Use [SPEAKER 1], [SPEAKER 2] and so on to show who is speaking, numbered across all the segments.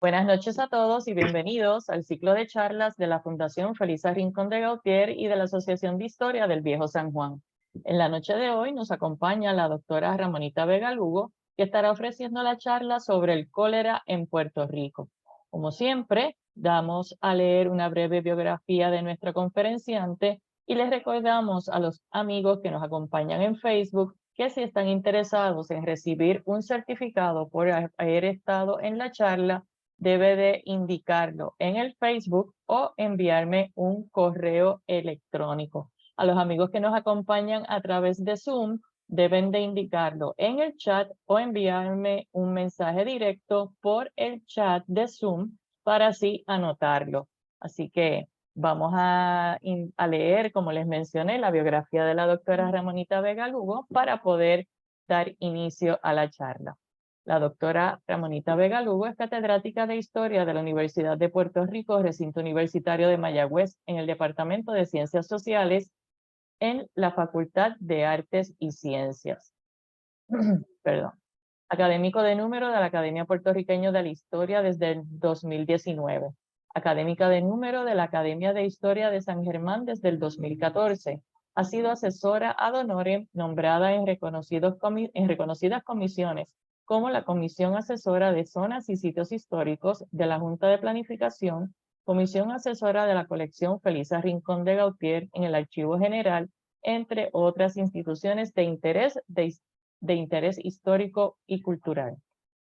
[SPEAKER 1] Buenas noches a todos y bienvenidos al ciclo de charlas de la Fundación Felisa Rincón de Gautier y de la Asociación de Historia del Viejo San Juan. En la noche de hoy nos acompaña la doctora Ramonita Vega Lugo, que estará ofreciendo la charla sobre el cólera en Puerto Rico. Como siempre, damos a leer una breve biografía de nuestra conferenciante y les recordamos a los amigos que nos acompañan en Facebook que si están interesados en recibir un certificado por haber estado en la charla, debe de indicarlo en el Facebook o enviarme un correo electrónico. A los amigos que nos acompañan a través de Zoom, deben de indicarlo en el chat o enviarme un mensaje directo por el chat de Zoom para así anotarlo. Así que vamos a leer, como les mencioné, la biografía de la doctora Ramonita Vega Lugo para poder dar inicio a la charla. La doctora Ramonita Vega Lugo es catedrática de Historia de la Universidad de Puerto Rico, recinto universitario de Mayagüez, en el Departamento de Ciencias Sociales, en la Facultad de Artes y Ciencias. Perdón. Académico de número de la Academia Puertorriqueña de la Historia desde el 2019. Académica de número de la Academia de Historia de San Germán desde el 2014. Ha sido asesora ad honorem nombrada en reconocidas comisiones, como la Comisión Asesora de Zonas y Sitios Históricos de la Junta de Planificación, Comisión Asesora de la Colección Felisa Rincón de Gautier en el Archivo General, entre otras instituciones de interés histórico y cultural.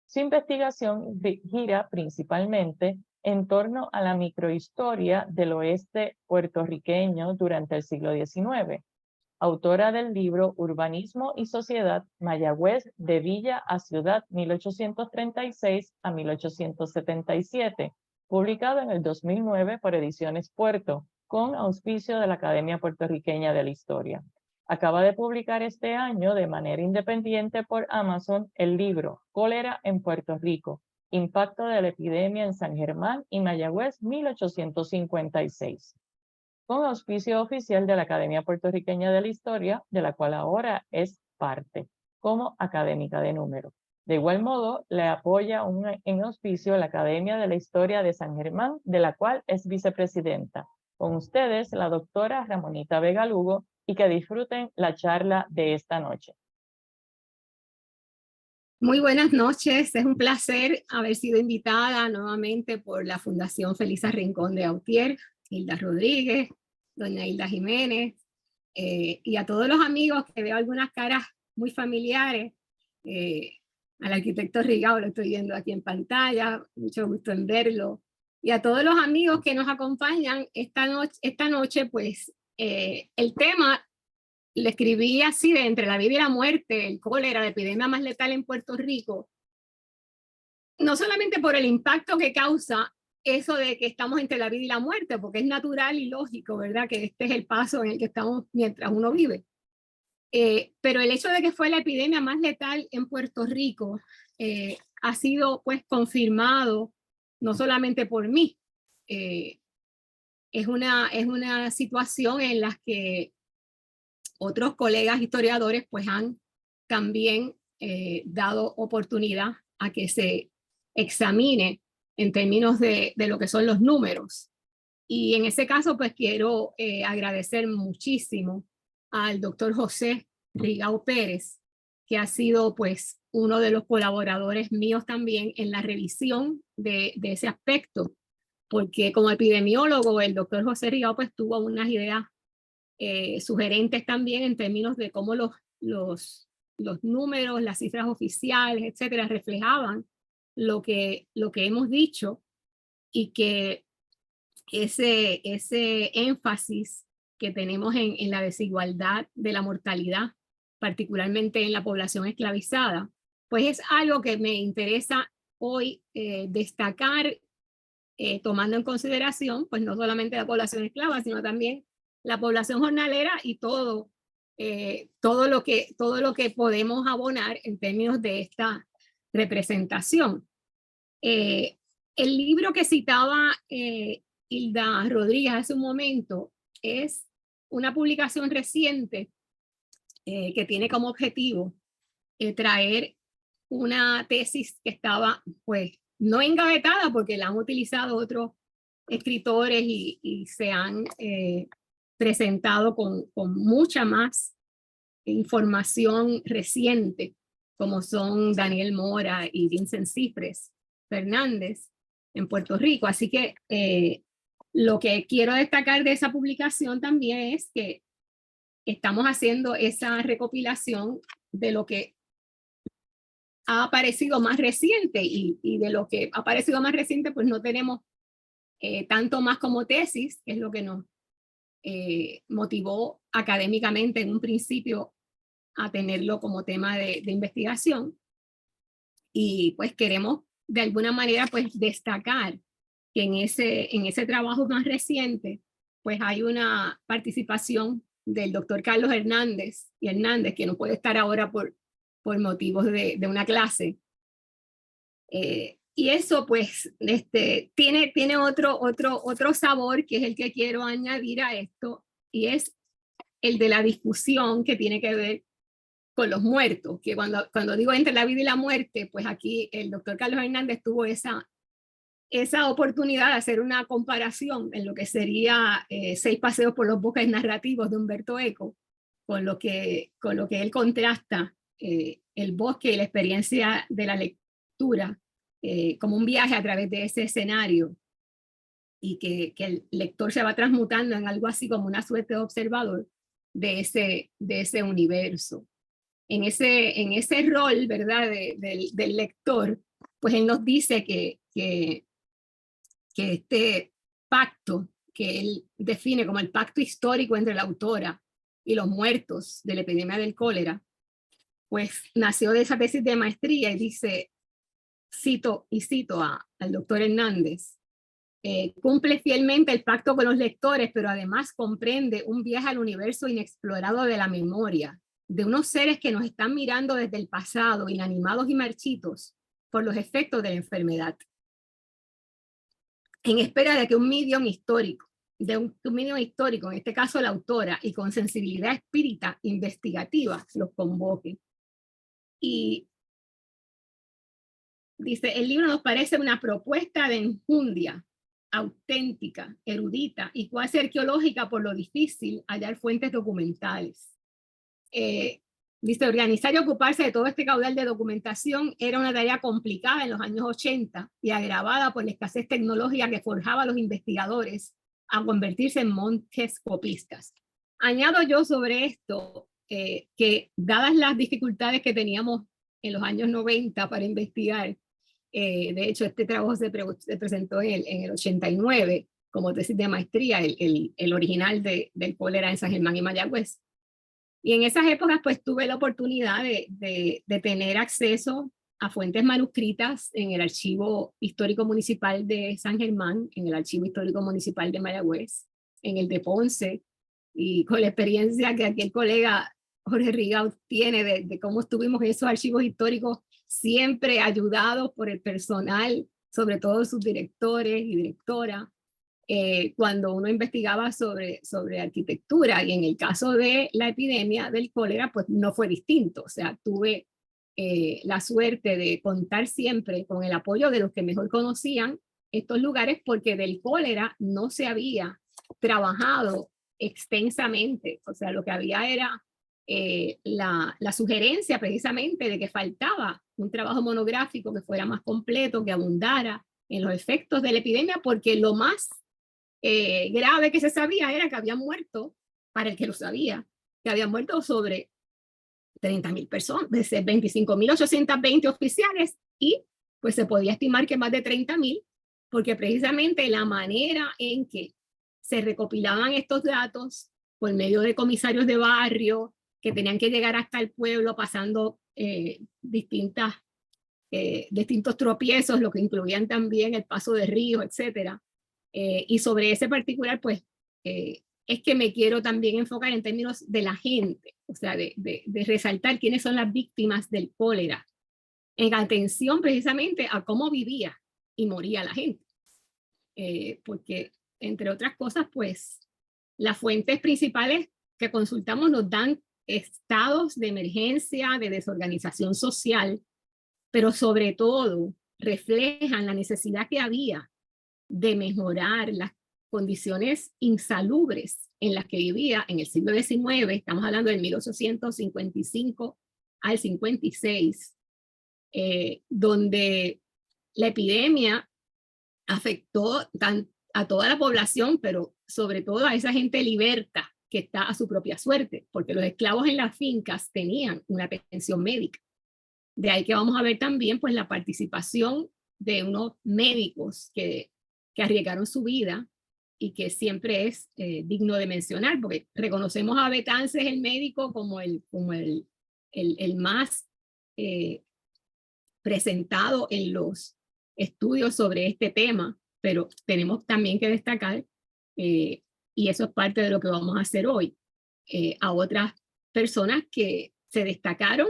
[SPEAKER 1] Su investigación gira principalmente en torno a la microhistoria del oeste puertorriqueño durante el siglo XIX. Autora del libro Urbanismo y Sociedad, Mayagüez de Villa a Ciudad 1836 a 1877, publicado en el 2009 por Ediciones Puerto, con auspicio de la Academia Puertorriqueña de la Historia. Acaba de publicar este año de manera independiente por Amazon el libro Cólera en Puerto Rico, Impacto de la Epidemia en San Germán y Mayagüez 1856. Con auspicio oficial de la Academia Puertorriqueña de la Historia, de la cual ahora es parte, como académica de número. De igual modo, le apoya en auspicio la Academia de la Historia de San Germán, de la cual es vicepresidenta. Con ustedes, la doctora Ramonita Vega Lugo, y que disfruten la charla de esta noche.
[SPEAKER 2] Muy buenas noches, es un placer haber sido invitada nuevamente por la Fundación Felisa Rincón de Gautier, Hilda Rodríguez, doña Hilda Jiménez, y a todos los amigos que veo algunas caras muy familiares, al arquitecto Rigao lo estoy viendo aquí en pantalla, mucho gusto en verlo, y a todos los amigos que nos acompañan esta noche, pues el tema le escribí así de entre la vida y la muerte, el cólera, la epidemia más letal en Puerto Rico, no solamente por el impacto que causa eso de que estamos entre la vida y la muerte, porque es natural y lógico, ¿verdad? Que este es el paso en el que estamos mientras uno vive. Pero el hecho de que fue la epidemia más letal en Puerto Rico ha sido pues confirmado no solamente por mí. Es una situación en la que otros colegas historiadores pues han también dado oportunidad a que se examine en términos de lo que son los números. Y en ese caso pues quiero agradecer muchísimo al doctor José Rigao Pérez, que ha sido pues uno de los colaboradores míos también en la revisión de ese aspecto, porque como epidemiólogo el doctor José Rigao pues tuvo unas ideas sugerentes también en términos de cómo los números, las cifras oficiales, etcétera, reflejaban lo que hemos dicho, y que ese énfasis que tenemos en la desigualdad de la mortalidad, particularmente en la población esclavizada, pues es algo que me interesa hoy destacar, tomando en consideración pues no solamente la población esclava, sino también la población jornalera y todo lo que podemos abonar en términos de esta representación. El libro que citaba Hilda Rodríguez hace un momento es una publicación reciente que tiene como objetivo traer una tesis que estaba pues no engavetada porque la han utilizado otros escritores y se han presentado con mucha más información reciente, como son Daniel Mora y Vincent Cifres Fernández en Puerto Rico. Así que lo que quiero destacar de esa publicación también es que estamos haciendo esa recopilación de lo que ha aparecido más reciente y de lo que ha aparecido más reciente pues no tenemos tanto más como tesis, que es lo que nos motivó académicamente en un principio a tenerlo como tema de investigación. Y pues queremos de alguna manera pues destacar que en ese trabajo más reciente pues hay una participación del doctor Carlos Hernández, que no puede estar ahora por motivos de una clase. Y eso pues tiene otro sabor que es el que quiero añadir a esto, y es el de la discusión que tiene que ver con los muertos, que cuando digo entre la vida y la muerte, pues aquí el doctor Carlos Hernández tuvo esa oportunidad de hacer una comparación en lo que sería 6 paseos por los bosques narrativos de Humberto Eco, con lo que él contrasta el bosque y la experiencia de la lectura como un viaje a través de ese escenario, y que el lector se va transmutando en algo así como una suerte de observador de ese universo. En ese rol, ¿verdad?, del lector, pues él nos dice que este pacto que él define como el pacto histórico entre la autora y los muertos de la epidemia del cólera, pues nació de esa tesis de maestría, y dice, cito al doctor Hernández, cumple fielmente el pacto con los lectores, pero además comprende un viaje al universo inexplorado de la memoria, de unos seres que nos están mirando desde el pasado, inanimados y marchitos por los efectos de la enfermedad, en espera de que un medium histórico, en este caso la autora, y con sensibilidad espírita investigativa, los convoque. Y dice, el libro nos parece una propuesta de enjundia, auténtica, erudita y cuasi arqueológica por lo difícil hallar fuentes documentales. Dice, organizar y ocuparse de todo este caudal de documentación era una tarea complicada en los años 80 y agravada por la escasez tecnológica que forjaba a los investigadores a convertirse en monjes copistas. Añado yo sobre esto que dadas las dificultades que teníamos en los años 90 para investigar, de hecho este trabajo se presentó en el 89 como tesis de maestría, el original del cólera en San Germán y Mayagüez. Y en esas épocas pues tuve la oportunidad de tener acceso a fuentes manuscritas en el Archivo Histórico Municipal de San Germán, en el Archivo Histórico Municipal de Mayagüez, en el de Ponce, y con la experiencia que aquí el colega Jorge Rigaud tiene de cómo estuvimos en esos archivos históricos, siempre ayudados por el personal, sobre todo sus directores y directoras, cuando uno investigaba sobre arquitectura. Y en el caso de la epidemia del cólera, pues no fue distinto. O sea, tuve la suerte de contar siempre con el apoyo de los que mejor conocían estos lugares, porque del cólera no se había trabajado extensamente. O sea, lo que había era la sugerencia precisamente de que faltaba un trabajo monográfico que fuera más completo, que abundara en los efectos de la epidemia, porque lo más grave que se sabía era que habían muerto, para el que lo sabía, que habían muerto sobre 30.000 personas, 25.820 oficiales, y pues se podía estimar que más de 30.000, porque precisamente la manera en que se recopilaban estos datos por medio de comisarios de barrio que tenían que llegar hasta el pueblo pasando distintos tropiezos, lo que incluían también el paso de ríos, etcétera. Y sobre ese particular, pues, es que me quiero también enfocar en términos de la gente, o sea, de resaltar quiénes son las víctimas del cólera, en atención precisamente a cómo vivía y moría la gente. Porque, entre otras cosas, pues, las fuentes principales que consultamos nos dan estados de emergencia, de desorganización social, pero sobre todo reflejan la necesidad que había de mejorar las condiciones insalubres en las que vivía en el siglo XIX, estamos hablando del 1855 al 56, donde la epidemia afectó a toda la población, pero sobre todo a esa gente liberta que está a su propia suerte, porque los esclavos en las fincas tenían una atención médica. De ahí que vamos a ver también pues la participación de unos médicos que arriesgaron su vida y que siempre es digno de mencionar, porque reconocemos a Betances, el médico, como el más presentado en los estudios sobre este tema, pero tenemos también que destacar, y eso es parte de lo que vamos a hacer hoy, a otras personas que se destacaron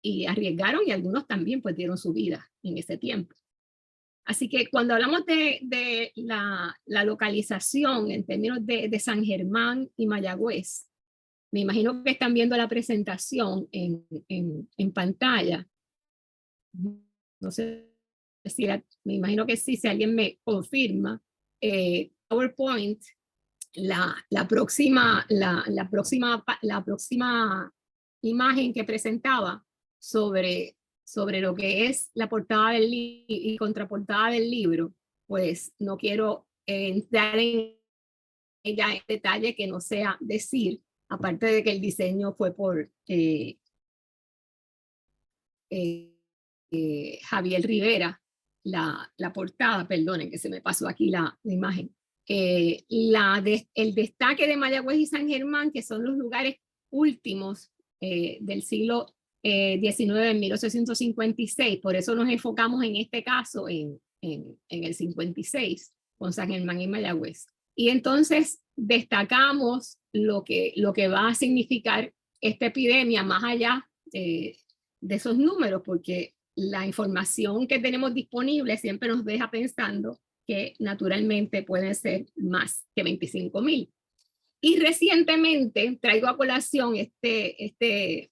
[SPEAKER 2] y arriesgaron, y algunos también pues dieron su vida en ese tiempo. Así que cuando hablamos de la localización en términos de San Germán y Mayagüez, me imagino que están viendo la presentación en pantalla. No sé si me imagino que sí, si alguien me confirma. PowerPoint, la próxima imagen que presentaba sobre lo que es la portada y contraportada del libro, pues no quiero entrar en ella en detalle que no sea decir, aparte de que el diseño fue por Javier Rivera, la portada, perdonen que se me pasó aquí la imagen. El destaque de Mayagüez y San Germán, que son los lugares últimos del siglo XIX, en 1856, por eso nos enfocamos en este caso en el 56, con San Germán y Mayagüez. Y entonces destacamos lo que va a significar esta epidemia más allá de esos números, porque la información que tenemos disponible siempre nos deja pensando que naturalmente pueden ser más que 25,000. Y recientemente traigo a colación este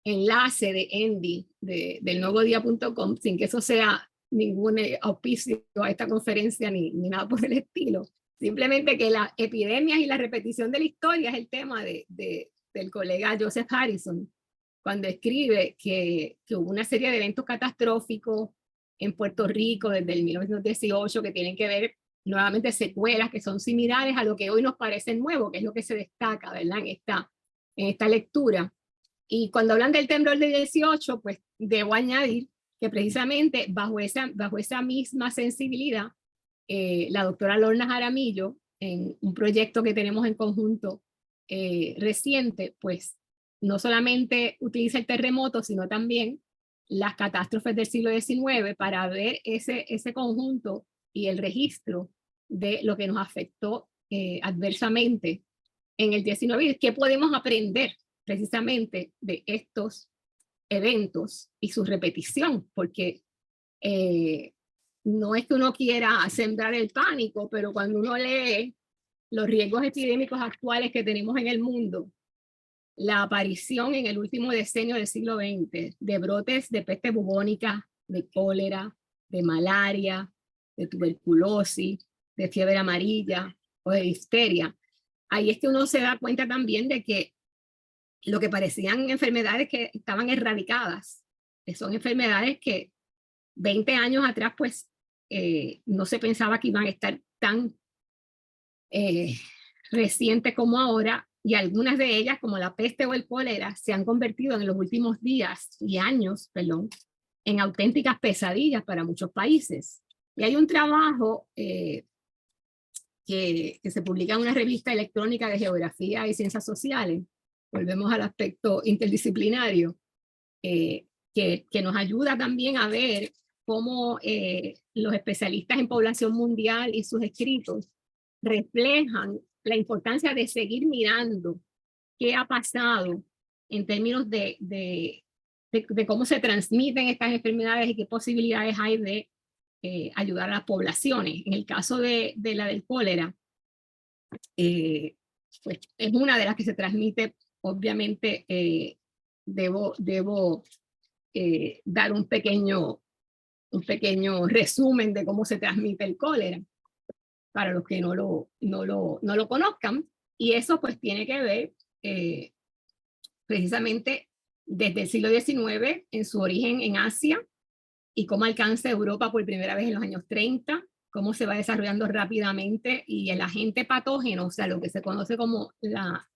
[SPEAKER 2] enlace de Andy del nuevodía.com, sin que eso sea ningún auspicio a esta conferencia ni nada por el estilo. Simplemente que las epidemias y la repetición de la historia es el tema del colega Joseph Harrison, cuando escribe que hubo una serie de eventos catastróficos en Puerto Rico desde el 1918 que tienen que ver nuevamente secuelas que son similares a lo que hoy nos parece nuevo, que es lo que se destaca, ¿verdad? en esta lectura. Y cuando hablan del temblor del 18, pues debo añadir que precisamente bajo esa misma sensibilidad, la doctora Lorna Jaramillo, en un proyecto que tenemos en conjunto reciente, pues no solamente utiliza el terremoto, sino también las catástrofes del siglo XIX para ver ese conjunto y el registro de lo que nos afectó adversamente en el 19 y qué podemos aprender precisamente de estos eventos y su repetición, porque no es que uno quiera sembrar el pánico, pero cuando uno lee los riesgos epidémicos actuales que tenemos en el mundo, la aparición en el último decenio del siglo XX de brotes de peste bubónica, de cólera, de malaria, de tuberculosis, de fiebre amarilla o de difteria, ahí es que uno se da cuenta también de que lo que parecían enfermedades que estaban erradicadas, son enfermedades que 20 años atrás pues no se pensaba que iban a estar tan recientes como ahora, y algunas de ellas, como la peste o el cólera, se han convertido en los últimos días y años, en auténticas pesadillas para muchos países. Y hay un trabajo que se publica en una revista electrónica de geografía y ciencias sociales, volvemos al aspecto interdisciplinario, que nos ayuda también a ver cómo los especialistas en población mundial y sus escritos reflejan la importancia de seguir mirando qué ha pasado en términos de cómo se transmiten estas enfermedades y qué posibilidades hay de ayudar a las poblaciones. En el caso de la del cólera, pues es una de las que se transmite, obviamente. Debo dar un pequeño resumen de cómo se transmite el cólera, para los que no lo conozcan. Y eso pues tiene que ver precisamente desde el siglo XIX, en su origen en Asia, y cómo alcanza Europa por primera vez en los años 30, cómo se va desarrollando rápidamente, y el agente patógeno, o sea, lo que se conoce como la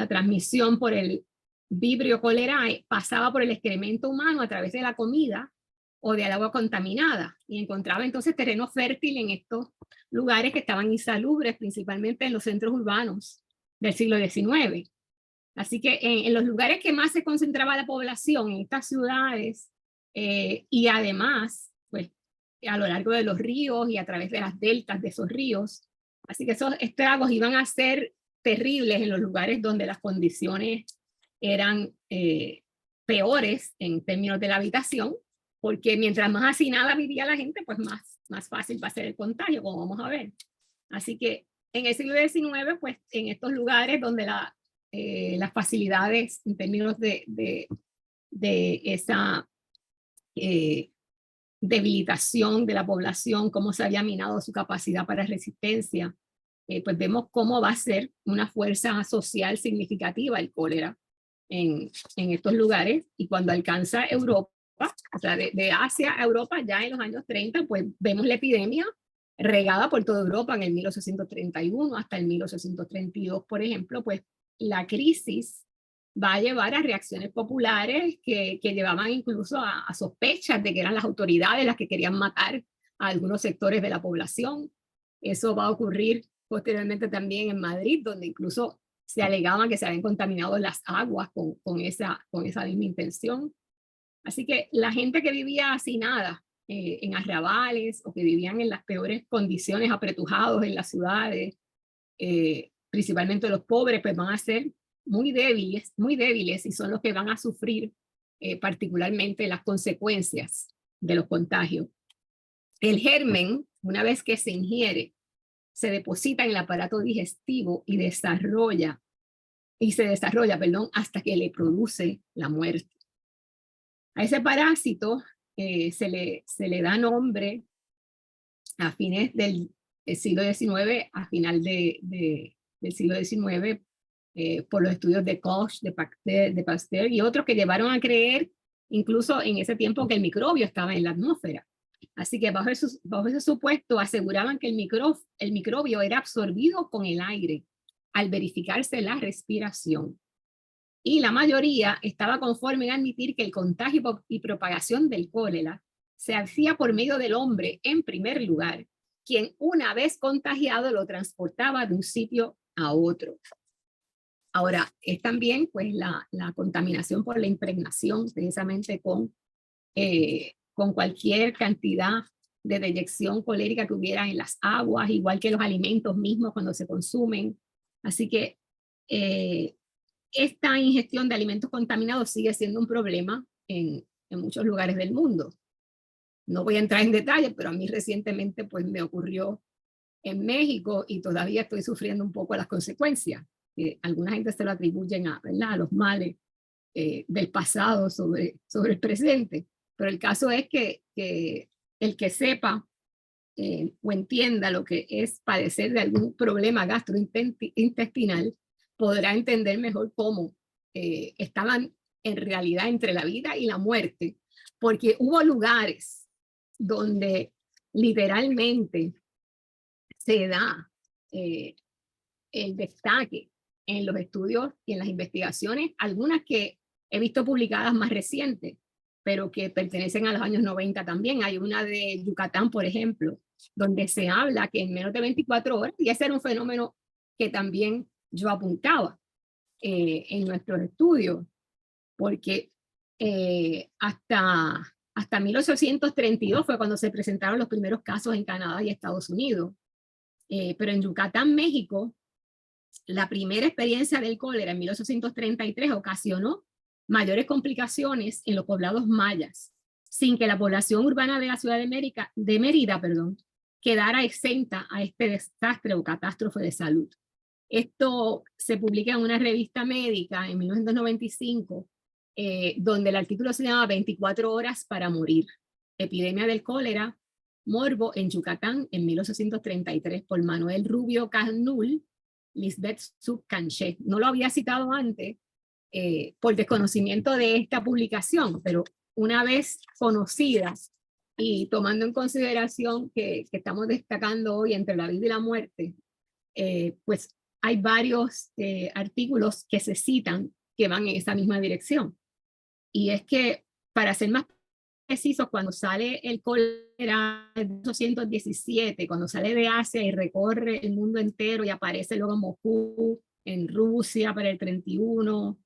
[SPEAKER 2] transmisión por el Vibrio cholerae, pasaba por el excremento humano a través de la comida o del agua contaminada, y encontraba entonces terreno fértil en estos lugares que estaban insalubres, principalmente en los centros urbanos del siglo XIX. Así que en los lugares que más se concentraba la población, en estas ciudades, y además, pues, a lo largo de los ríos y a través de las deltas de esos ríos. Así que esos estragos iban a ser terribles en los lugares donde las condiciones eran peores en términos de la habitación, porque mientras más hacinada vivía la gente, pues más fácil va a ser el contagio, como vamos a ver. Así que en el siglo XIX, pues en estos lugares donde las facilidades en términos de esa debilitación de la población, cómo se había minado su capacidad para resistencia, pues vemos cómo va a ser una fuerza social significativa el cólera en estos lugares, y cuando alcanza Europa, o sea, de Asia a Europa ya en los años 30, pues vemos la epidemia regada por toda Europa en el 1831 hasta el 1832, por ejemplo, pues la crisis va a llevar a reacciones populares que llevaban incluso a sospechas de que eran las autoridades las que querían matar a algunos sectores de la población. Eso va a ocurrir posteriormente también en Madrid, donde incluso se alegaban que se habían contaminado las aguas con esa misma intención. Así que la gente que vivía hacinada en arrabales, o que vivían en las peores condiciones, apretujados en las ciudades, principalmente los pobres, pues van a ser muy débiles, y son los que van a sufrir particularmente las consecuencias de los contagios. El germen, una vez que se ingiere, se deposita en el aparato digestivo y se desarrolla, hasta que le produce la muerte. A ese parásito se le da nombre a fines del siglo XIX, a final del siglo XIX, por los estudios de Koch, de Pasteur y otros, que llevaron a creer incluso en ese tiempo que el microbio estaba en la atmósfera. Así que bajo ese supuesto aseguraban que el microbio era absorbido con el aire al verificarse la respiración. Y la mayoría estaba conforme en admitir que el contagio y propagación del cólera se hacía por medio del hombre en primer lugar, quien una vez contagiado lo transportaba de un sitio a otro. Ahora, es también pues la contaminación por la impregnación, precisamente con cualquier cantidad de deyección colérica que hubiera en las aguas, igual que los alimentos mismos cuando se consumen. Así que esta ingestión de alimentos contaminados sigue siendo un problema en muchos lugares del mundo. No voy a entrar en detalles, pero a mí recientemente pues me ocurrió en México, y todavía estoy sufriendo un poco las consecuencias. Alguna gente se lo atribuyen a los males del pasado sobre el presente, pero el caso es que el que sepa o entienda lo que es padecer de algún problema gastrointestinal podrá entender mejor cómo estaban en realidad entre la vida y la muerte, porque hubo lugares donde literalmente se da el destaque en los estudios y en las investigaciones, algunas que he visto publicadas más recientes, pero que pertenecen a los años 90 también. Hay una de Yucatán, por ejemplo, donde se habla que en menos de 24 horas, y ese era un fenómeno que también yo apuntaba en nuestros estudios, porque hasta 1832 fue cuando se presentaron los primeros casos en Canadá y Estados Unidos. Pero en Yucatán, México, la primera experiencia del cólera en 1833 ocasionó mayores complicaciones en los poblados mayas, sin que la población urbana de la ciudad de Mérida quedara exenta a este desastre o catástrofe de salud. Esto se publica en una revista médica en 1995, donde el artículo se llama 24 horas para morir. Epidemia del cólera, morbo en Yucatán en 1833 por Manuel Rubio Canul, Lisbeth Subcanché. No lo había citado antes por desconocimiento de esta publicación, pero una vez conocidas y tomando en consideración que estamos destacando hoy entre la vida y la muerte, pues hay varios artículos que se citan que van en esa misma dirección. Y es que, para ser más precisos, cuando sale el cólera en 1817, cuando sale de Asia y recorre el mundo entero y aparece luego en Moscú, en Rusia para el 31,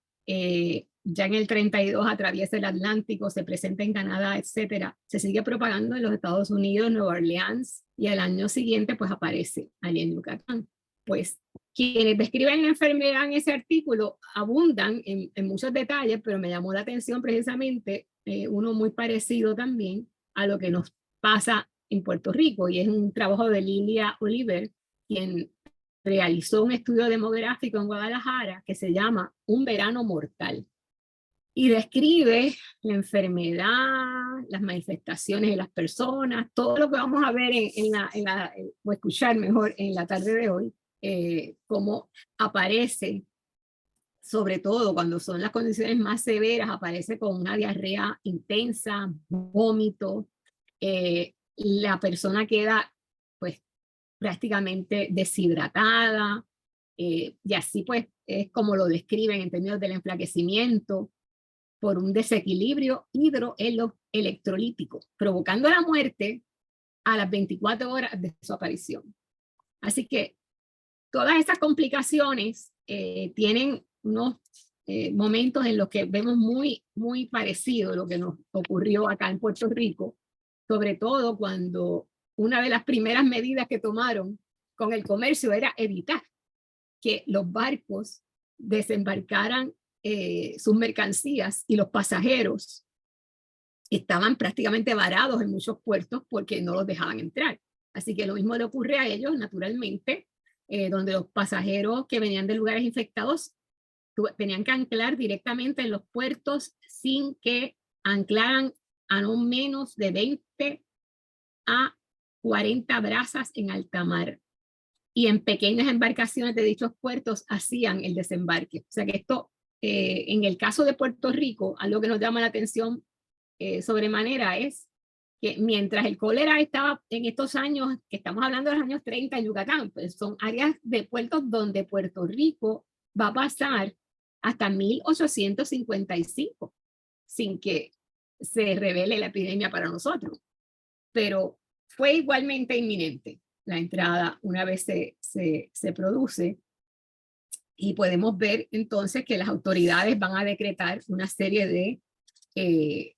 [SPEAKER 2] ya en el 32 atraviesa el Atlántico, se presenta en Canadá, etcétera, se sigue propagando en los Estados Unidos, Nueva Orleans, y al año siguiente pues aparece allí en Yucatán. Pues quienes describen la enfermedad en ese artículo abundan en muchos detalles, pero me llamó la atención precisamente uno muy parecido también a lo que nos pasa en Puerto Rico, y es un trabajo de Lilia Oliver, quien realizó un estudio demográfico en Guadalajara que se llama Un verano mortal, y describe la enfermedad, las manifestaciones de las personas, todo lo que vamos a ver o escuchar mejor en la tarde de hoy, cómo aparece, sobre todo cuando son las condiciones más severas, aparece con una diarrea intensa, vómito, la persona queda pues prácticamente deshidratada, y así pues es como lo describen en términos del enflaquecimiento por un desequilibrio hidroelectrolítico, provocando la muerte a las 24 horas de su aparición. Así que todas estas complicaciones tienen unos momentos en los que vemos muy parecido a lo que nos ocurrió acá en Puerto Rico, sobre todo cuando una de las primeras medidas que tomaron con el comercio era evitar que los barcos desembarcaran sus mercancías, y los pasajeros estaban prácticamente varados en muchos puertos porque no los dejaban entrar. Así que lo mismo le ocurre a ellos, naturalmente, donde los pasajeros que venían de lugares infectados tenían que anclar directamente en los puertos sin que anclaran a no menos de 20 a 40 brazas en alta mar. Y en pequeñas embarcaciones de dichos puertos hacían el desembarque. O sea que esto, en el caso de Puerto Rico, algo que nos llama la atención sobremanera es que mientras el cólera estaba en estos años, que estamos hablando de los años 30 en Yucatán, pues son áreas de puertos donde Puerto Rico va a pasar hasta 1855 sin que se revele la epidemia para nosotros. Pero fue igualmente inminente la entrada una vez se produce, y podemos ver entonces que las autoridades van a decretar una serie de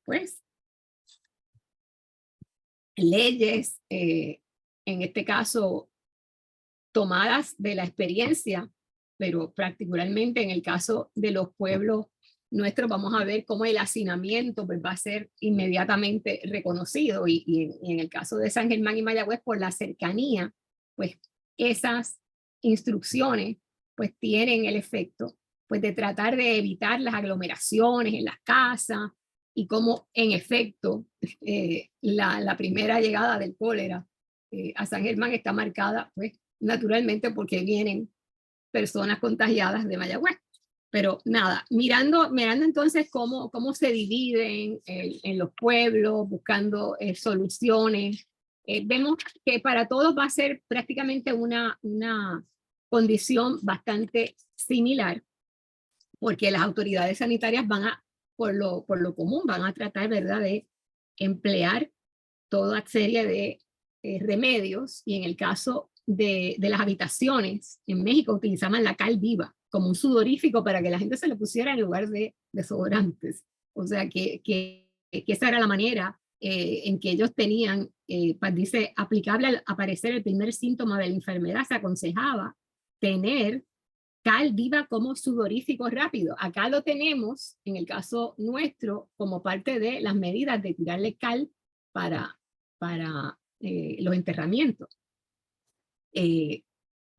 [SPEAKER 2] pues leyes, en este caso tomadas de la experiencia, pero particularmente en el caso de los pueblos nuestros vamos a ver cómo el hacinamiento pues, va a ser inmediatamente reconocido, y en el caso de San Germán y Mayagüez, por la cercanía, pues esas instrucciones pues tienen el efecto pues de tratar de evitar las aglomeraciones en las casas, y cómo en efecto la primera llegada del cólera a San Germán está marcada pues naturalmente porque vienen personas contagiadas de Mayagüez. Pero nada, mirando entonces cómo se dividen en los pueblos, buscando soluciones, vemos que para todos va a ser prácticamente una condición bastante similar, porque las autoridades sanitarias van a, por lo común, van a tratar, ¿verdad?, de emplear toda serie de remedios, y en el caso de las habitaciones en México utilizaban la cal viva como un sudorífico para que la gente se le pusiera en lugar de desodorantes. O sea que esa era la manera en que ellos tenían, dice, aplicable al aparecer el primer síntoma de la enfermedad, se aconsejaba tener cal viva como sudorífico rápido. Acá lo tenemos, en el caso nuestro, como parte de las medidas de tirarle cal para los enterramientos.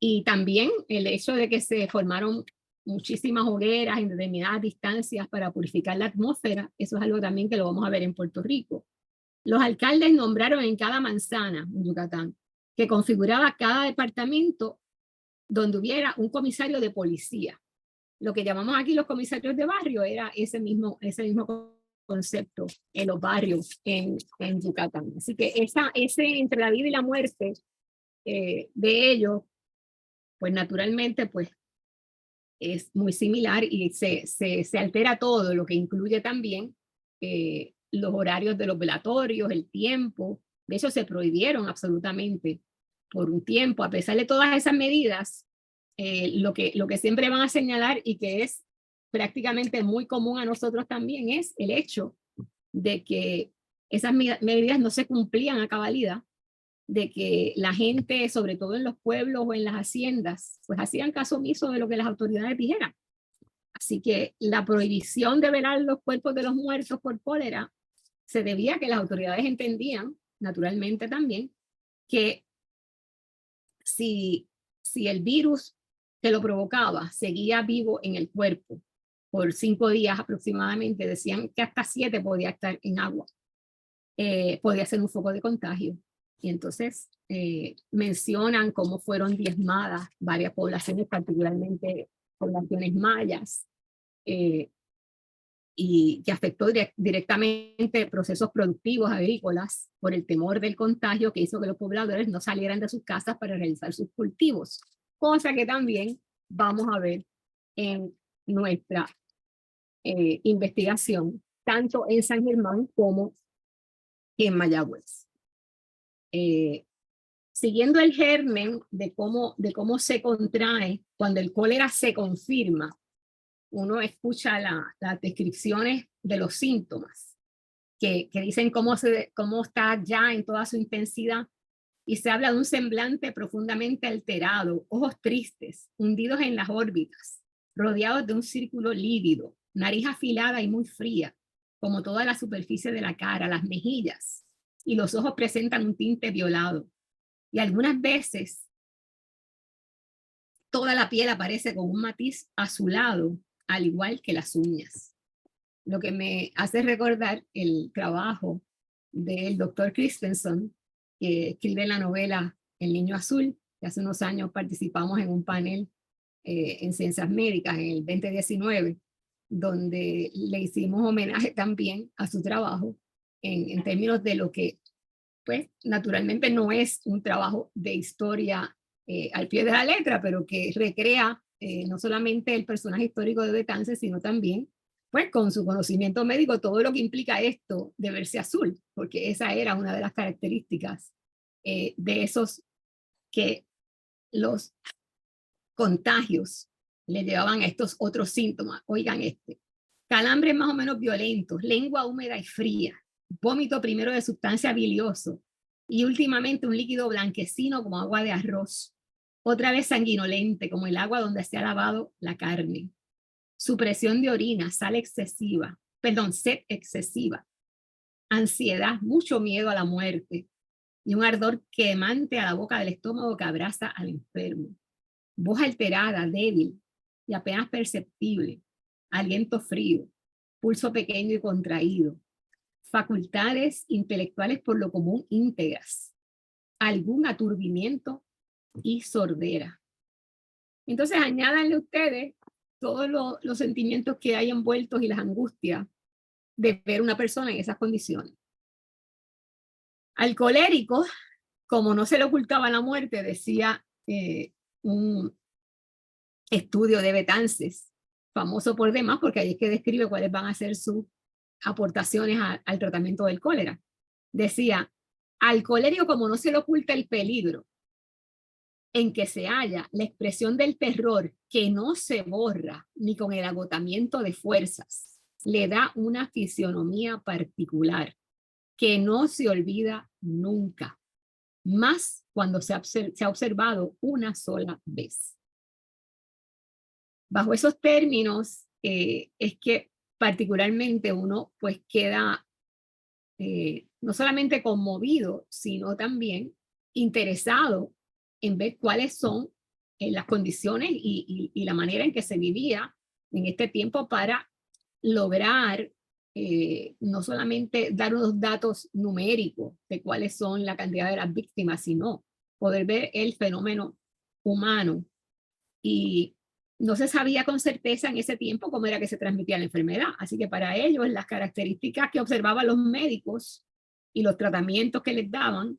[SPEAKER 2] Y también el hecho de que se formaron muchísimas hogueras en determinadas distancias para purificar la atmósfera. Eso es algo también que lo vamos a ver en Puerto Rico. Los alcaldes nombraron en cada manzana en Yucatán, que configuraba cada departamento donde hubiera un comisario de policía. Lo que llamamos aquí los comisarios de barrio era ese mismo concepto en los barrios en Yucatán. Así que ese entre la vida y la muerte de ellos, pues naturalmente pues es muy similar y se altera todo, lo que incluye también los horarios de los velatorios, el tiempo. De hecho, se prohibieron absolutamente por un tiempo, a pesar de todas esas medidas. Lo que siempre van a señalar y que es prácticamente muy común a nosotros también es el hecho de que esas medidas no se cumplían a cabalidad, de que la gente, sobre todo en los pueblos o en las haciendas, pues hacían caso omiso de lo que las autoridades dijeran. Así que la prohibición de velar los cuerpos de los muertos por cólera se debía a que las autoridades entendían, naturalmente también, que si el virus que lo provocaba seguía vivo en el cuerpo por 5 días aproximadamente, decían que hasta 7 podía estar en agua, podía ser un foco de contagio. Y entonces mencionan cómo fueron diezmadas varias poblaciones, particularmente poblaciones mayas, y que afectó directamente procesos productivos agrícolas por el temor del contagio, que hizo que los pobladores no salieran de sus casas para realizar sus cultivos, cosa que también vamos a ver en nuestra investigación, tanto en San Germán como en Mayagüez. Siguiendo el germen de cómo se contrae cuando el cólera se confirma, uno escucha las descripciones de los síntomas que dicen cómo está ya en toda su intensidad, y se habla de un semblante profundamente alterado, ojos tristes, hundidos en las órbitas, rodeados de un círculo lívido, nariz afilada y muy fría, como toda la superficie de la cara, las mejillas, y los ojos presentan un tinte violado. Y algunas veces toda la piel aparece con un matiz azulado, al igual que las uñas. Lo que me hace recordar el trabajo del doctor Christensen, que escribe la novela El Niño Azul, que hace unos años participamos en un panel en Ciencias Médicas en el 2019, donde le hicimos homenaje también a su trabajo en términos de lo que, pues, naturalmente no es un trabajo de historia al pie de la letra, pero que recrea no solamente el personaje histórico de Betance, sino también, pues, con su conocimiento médico, todo lo que implica esto de verse azul, porque esa era una de las características de esos que los contagios le llevaban a estos otros síntomas. Oigan calambres más o menos violentos, lengua húmeda y fría, vómito primero de sustancia bilioso y últimamente un líquido blanquecino como agua de arroz, otra vez sanguinolente como el agua donde se ha lavado la carne, supresión de orina, sed excesiva, ansiedad, mucho miedo a la muerte y un ardor quemante a la boca del estómago que abraza al enfermo, voz alterada, débil y apenas perceptible, aliento frío, pulso pequeño y contraído, facultades intelectuales por lo común íntegras, algún aturdimiento y sordera. Entonces añádanle ustedes todos los sentimientos que hay envueltos y las angustias de ver una persona en esas condiciones. Al colérico, como no se le ocultaba la muerte, decía un estudio de Betances, famoso por demás, porque ahí es que describe cuáles van a ser sus aportaciones al tratamiento del cólera. Decía, al colérico, como no se le oculta el peligro en que se halla la expresión del terror que no se borra ni con el agotamiento de fuerzas, le da una fisionomía particular que no se olvida nunca, más cuando se ha observado una sola vez. Bajo esos términos es que particularmente uno pues queda no solamente conmovido, sino también interesado en ver cuáles son las condiciones y la manera en que se vivía en este tiempo para lograr no solamente dar unos datos numéricos de cuáles son la cantidad de las víctimas, sino poder ver el fenómeno humano. Y no se sabía con certeza en ese tiempo cómo era que se transmitía la enfermedad. Así que para ellos las características que observaban los médicos y los tratamientos que les daban,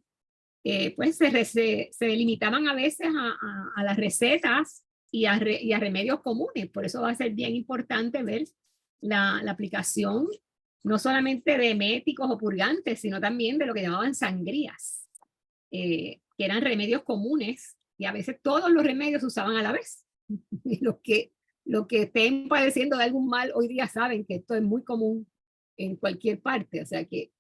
[SPEAKER 2] pues se limitaban a veces a las recetas y a remedios comunes. Por eso va a ser bien importante ver la aplicación no solamente de eméticos o purgantes, sino también de lo que llamaban sangrías, que eran remedios comunes, y a veces todos los remedios se usaban a la vez. Los que estén padeciendo de algún mal hoy día saben que esto es muy común en cualquier parte, o sea que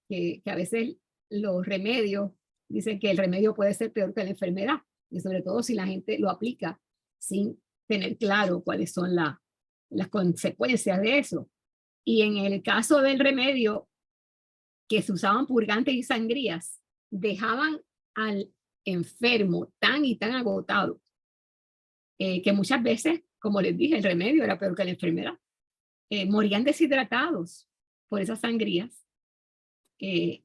[SPEAKER 2] a veces los remedios, dicen que el remedio puede ser peor que la enfermedad, y sobre todo si la gente lo aplica sin tener claro cuáles son las consecuencias de eso. Y en el caso del remedio, que se usaban purgantes y sangrías, dejaban al enfermo tan y tan agotado, que muchas veces, como les dije, el remedio era peor que la enfermedad. Morían deshidratados por esas sangrías. Y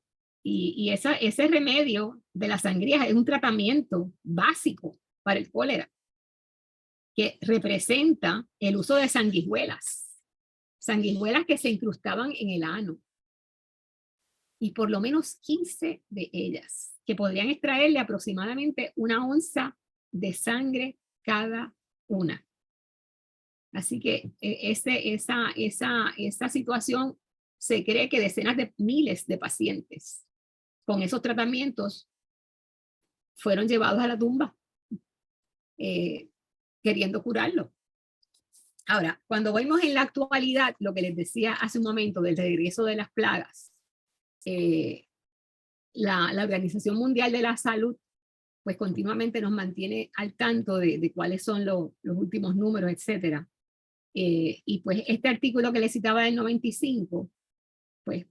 [SPEAKER 2] ese remedio de las sangrías es un tratamiento básico para el cólera, que representa el uso de sanguijuelas que se incrustaban en el ano, y por lo menos 15 de ellas, que podrían extraerle aproximadamente 1 onza de sangre cada una. Así que esa situación, se cree que decenas de miles de pacientes con esos tratamientos fueron llevados a la tumba queriendo curarlo. Ahora, cuando vemos en la actualidad lo que les decía hace un momento del regreso de las plagas, la Organización Mundial de la Salud pues continuamente nos mantiene al tanto de cuáles son los últimos números, etcétera. Y pues este artículo que les citaba del 95, pues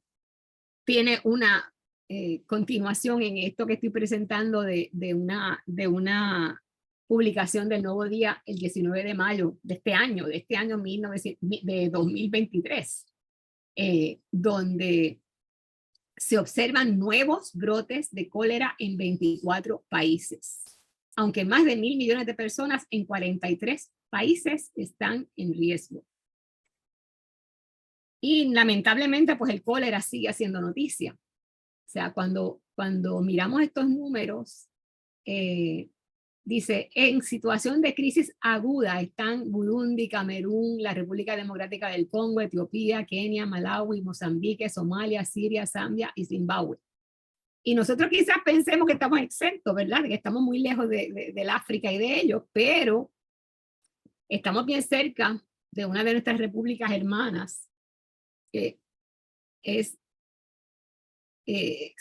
[SPEAKER 2] tiene una continuación en esto que estoy presentando de una publicación del Nuevo Día el 19 de mayo de este año 2023, donde se observan nuevos brotes de cólera en 24 países, aunque más de 1.000 millones de personas en 43 países están en riesgo. Y lamentablemente, pues el cólera sigue haciendo noticia. O sea, cuando miramos estos números, dice, en situación de crisis aguda están Burundi, Camerún, la República Democrática del Congo, Etiopía, Kenia, Malawi, Mozambique, Somalia, Siria, Zambia y Zimbabue. Y nosotros quizás pensemos que estamos exentos, ¿verdad? Que estamos muy lejos del África y de ellos, pero estamos bien cerca de una de nuestras repúblicas hermanas, que es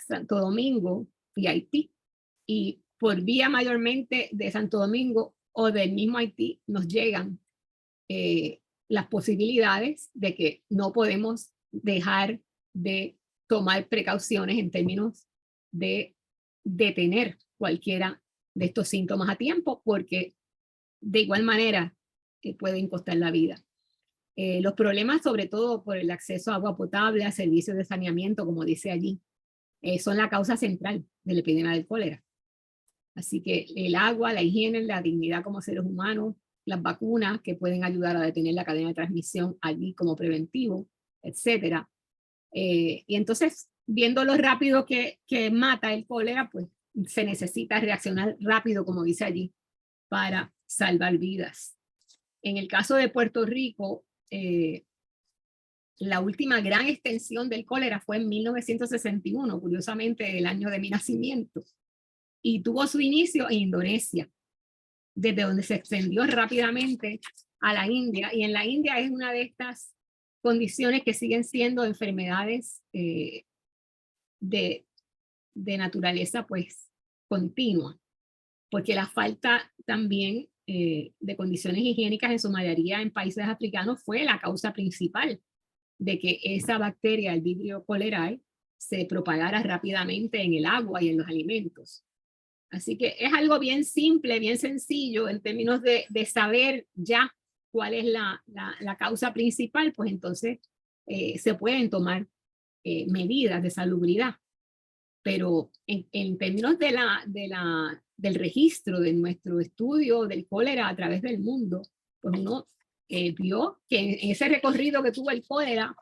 [SPEAKER 2] Santo Domingo y Haití. Y por vía mayormente de Santo Domingo o del mismo Haití nos llegan las posibilidades de que no podemos dejar de tomar precauciones en términos de detener cualquiera de estos síntomas a tiempo, porque de igual manera pueden costar la vida. Los problemas, sobre todo por el acceso a agua potable, a servicios de saneamiento, como dice allí, son la causa central de la epidemia del cólera. Así que el agua, la higiene, la dignidad como seres humanos, las vacunas que pueden ayudar a detener la cadena de transmisión allí como preventivo, etcétera. Y entonces, viendo lo rápido que mata el cólera, pues se necesita reaccionar rápido, como dice allí, para salvar vidas. En el caso de Puerto Rico, la última gran extensión del cólera fue en 1961, curiosamente el año de mi nacimiento, y tuvo su inicio en Indonesia, desde donde se extendió rápidamente a la India, y en la India es una de estas condiciones que siguen siendo enfermedades de naturaleza pues continua, porque la falta también de condiciones higiénicas en su mayoría en países africanos fue la causa principal de que esa bacteria, el Vibrio cholerae, se propagara rápidamente en el agua y en los alimentos. Así que es algo bien simple, bien sencillo en términos de saber ya cuál es la causa principal, pues entonces se pueden tomar medidas de salubridad. Pero en términos del registro de nuestro estudio del cólera a través del mundo, pues uno vio que en ese recorrido que tuvo el cólera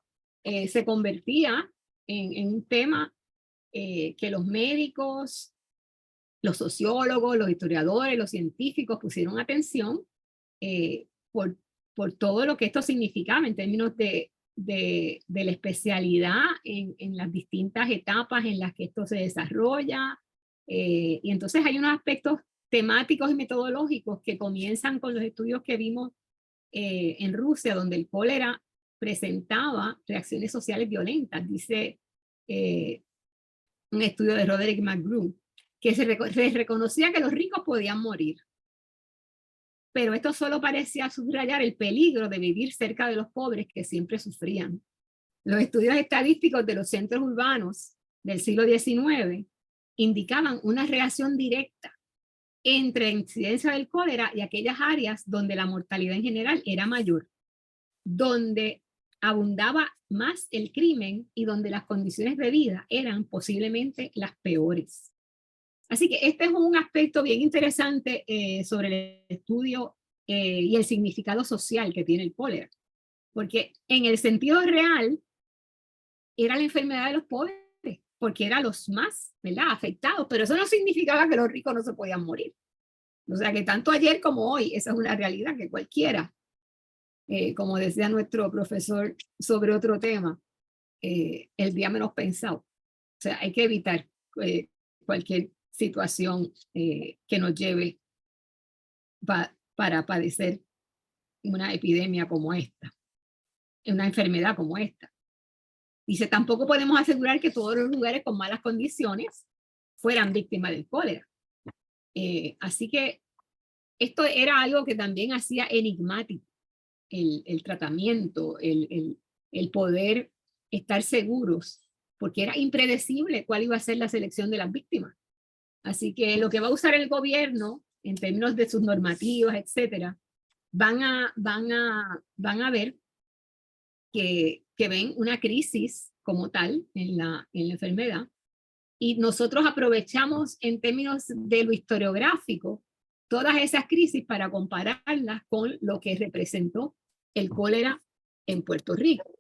[SPEAKER 2] se convertía en un tema que los médicos, los sociólogos, los historiadores, los científicos pusieron atención por todo lo que esto significaba en términos de la especialidad en las distintas etapas en las que esto se desarrolla. Y entonces hay unos aspectos temáticos y metodológicos que comienzan con los estudios que vimos en Rusia, donde el cólera presentaba reacciones sociales violentas. Dice un estudio de Roderick McGrew, que se reconocía que los ricos podían morir. Pero esto solo parecía subrayar el peligro de vivir cerca de los pobres que siempre sufrían. Los estudios estadísticos de los centros urbanos del siglo XIX indicaban una relación directa entre la incidencia del cólera y aquellas áreas donde la mortalidad en general era mayor, donde abundaba más el crimen y donde las condiciones de vida eran posiblemente las peores. Así que este es un aspecto bien interesante sobre el estudio y el significado social que tiene el cólera. Porque en el sentido real, era la enfermedad de los pobres, porque eran los más, ¿verdad?, afectados, pero eso no significaba que los ricos no se podían morir. O sea que tanto ayer como hoy, esa es una realidad que cualquiera, como decía nuestro profesor sobre otro tema, el día menos pensado. O sea, hay que evitar cualquier situación que nos lleve para padecer una epidemia como esta, una enfermedad como esta. Dice, tampoco podemos asegurar que todos los lugares con malas condiciones fueran víctimas del cólera. Así que esto era algo que también hacía enigmático el tratamiento, el poder estar seguros, porque era impredecible cuál iba a ser la selección de las víctimas. Así que lo que va a usar el gobierno en términos de sus normativas, etcétera, van a ver que ven una crisis como tal en la enfermedad, y nosotros aprovechamos en términos de lo historiográfico todas esas crisis para compararlas con lo que representó el cólera en Puerto Rico.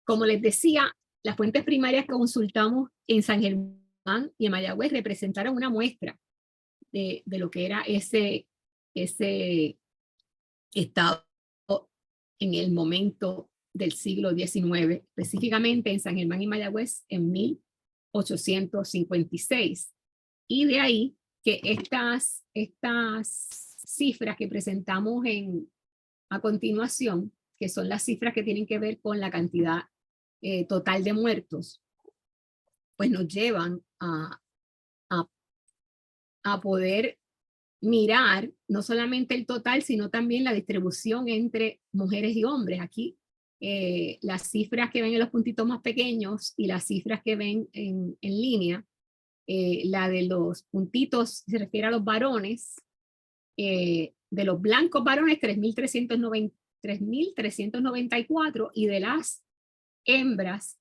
[SPEAKER 2] Como les decía, las fuentes primarias que consultamos en San Germán y en Mayagüez representaron una muestra de lo que era ese estado en el momento del siglo XIX, específicamente en San Germán y Mayagüez en 1856. Y de ahí que estas cifras que presentamos a continuación, que son las cifras que tienen que ver con la cantidad total de muertos, pues nos llevan a poder mirar no solamente el total, sino también la distribución entre mujeres y hombres. Aquí las cifras que ven en los puntitos más pequeños y las cifras que ven en línea, la de los puntitos se refiere a los varones, de los blancos varones 3.394 y de las hembras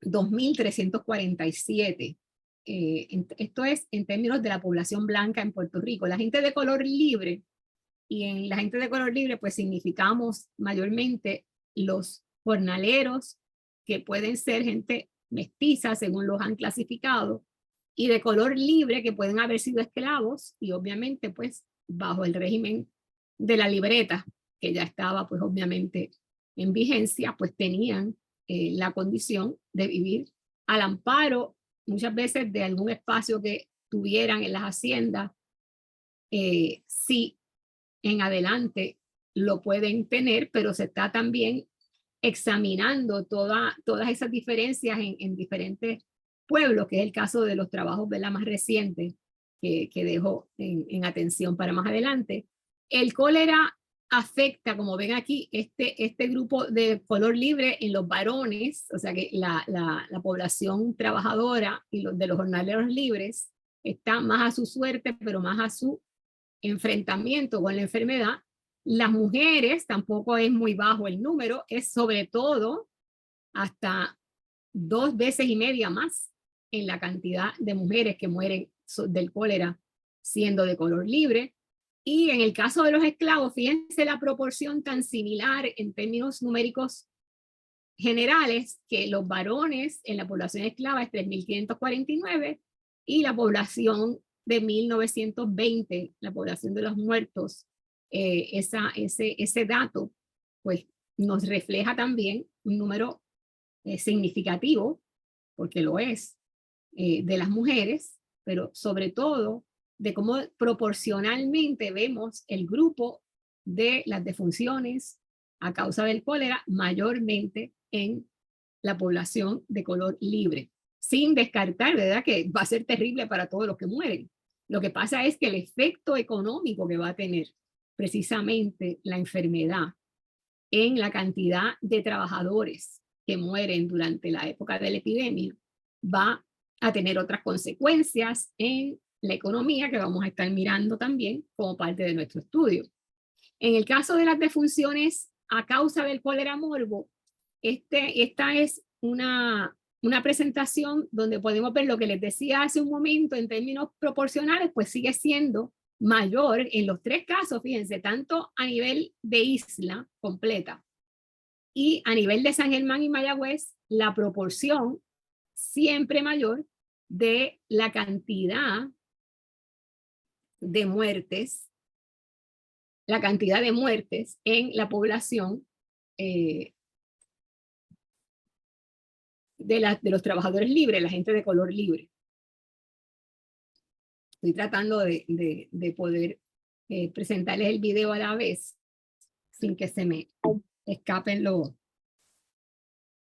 [SPEAKER 2] 2.347. Esto es en términos de la población blanca en Puerto Rico. La gente de color libre, y en la gente de color libre pues significamos mayormente los jornaleros, que pueden ser gente mestiza según los han clasificado, y de color libre, que pueden haber sido esclavos, y obviamente pues bajo el régimen de la libreta, que ya estaba pues obviamente en vigencia, pues tenían la condición de vivir al amparo muchas veces de algún espacio que tuvieran en las haciendas, si en adelante lo pueden tener, pero se está también examinando todas esas diferencias en diferentes pueblos, que es el caso de los trabajos de la más reciente que dejo en atención para más adelante. El cólera afecta, como ven aquí, este grupo de color libre en los varones, o sea que la población trabajadora y de los jornaleros libres está más a su suerte, pero más a su enfrentamiento con la enfermedad. Las mujeres tampoco es muy bajo el número, es sobre todo hasta 2 veces y media más en la cantidad de mujeres que mueren del cólera siendo de color libre. Y en el caso de los esclavos, fíjense la proporción tan similar en términos numéricos generales, que los varones en la población esclava es 3.549 y la población de 1920, la población de los muertos, ese dato pues nos refleja también un número significativo, porque lo es, de las mujeres, pero sobre todo de cómo proporcionalmente vemos el grupo de las defunciones a causa del cólera mayormente en la población de color libre, sin descartar, ¿verdad?, que va a ser terrible para todos los que mueren. Lo que pasa es que el efecto económico que va a tener precisamente la enfermedad en la cantidad de trabajadores que mueren durante la época de la epidemia va a tener otras consecuencias en la economía que vamos a estar mirando también como parte de nuestro estudio. En el caso de las defunciones a causa del cólera morbo, esta es una presentación donde podemos ver lo que les decía hace un momento en términos proporcionales, pues sigue siendo mayor en los 3 casos, fíjense, tanto a nivel de isla completa y a nivel de San Germán y Mayagüez, la proporción siempre mayor de la cantidad de muertes, en la población de los trabajadores libres, la gente de color libre. Estoy tratando de poder presentarles el video a la vez sin que se me escapen los...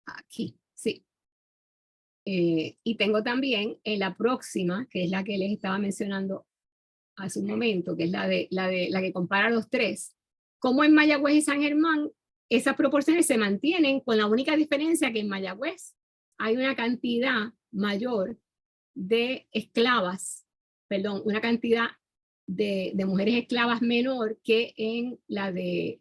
[SPEAKER 2] Aquí, sí. Y tengo también en la próxima, que es la que les estaba mencionando hace un momento, que es la que compara los 3, como en Mayagüez y San Germán esas proporciones se mantienen, con la única diferencia que en Mayagüez hay una cantidad mayor de esclavas, perdón, una cantidad de mujeres esclavas menor que en la de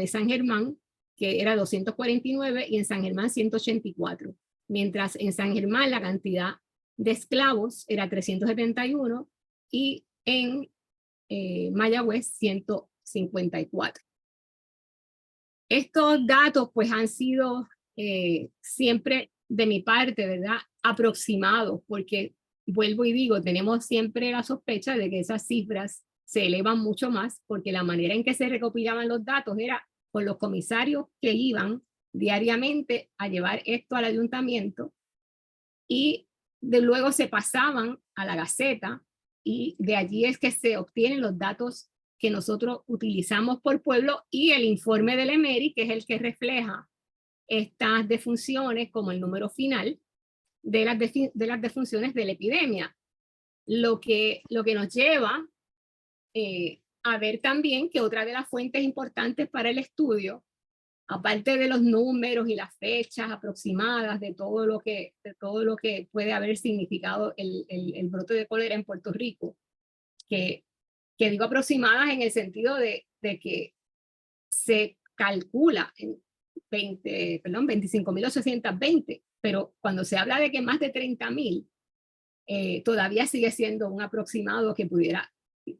[SPEAKER 2] San Germán, que era 249, y en San Germán 184. Mientras en San Germán la cantidad de esclavos era 371 y en Mayagüez 154. Estos datos pues han sido siempre de mi parte, ¿verdad?, aproximados, porque vuelvo y digo, tenemos siempre la sospecha de que esas cifras se elevan mucho más, porque la manera en que se recopilaban los datos era con los comisarios que iban diariamente a llevar esto al ayuntamiento y luego se pasaban a la Gaceta, y de allí es que se obtienen los datos que nosotros utilizamos por pueblo y el informe del EMERI, que es el que refleja estas defunciones como el número final de las defunciones de la epidemia. Lo que nos lleva a ver también que otra de las fuentes importantes para el estudio, aparte de los números y las fechas aproximadas de todo lo que puede haber significado el brote de cólera en Puerto Rico, que digo aproximadas en el sentido de que se calcula en 25.820, pero cuando se habla de que más de 30.000, todavía sigue siendo un aproximado que pudiera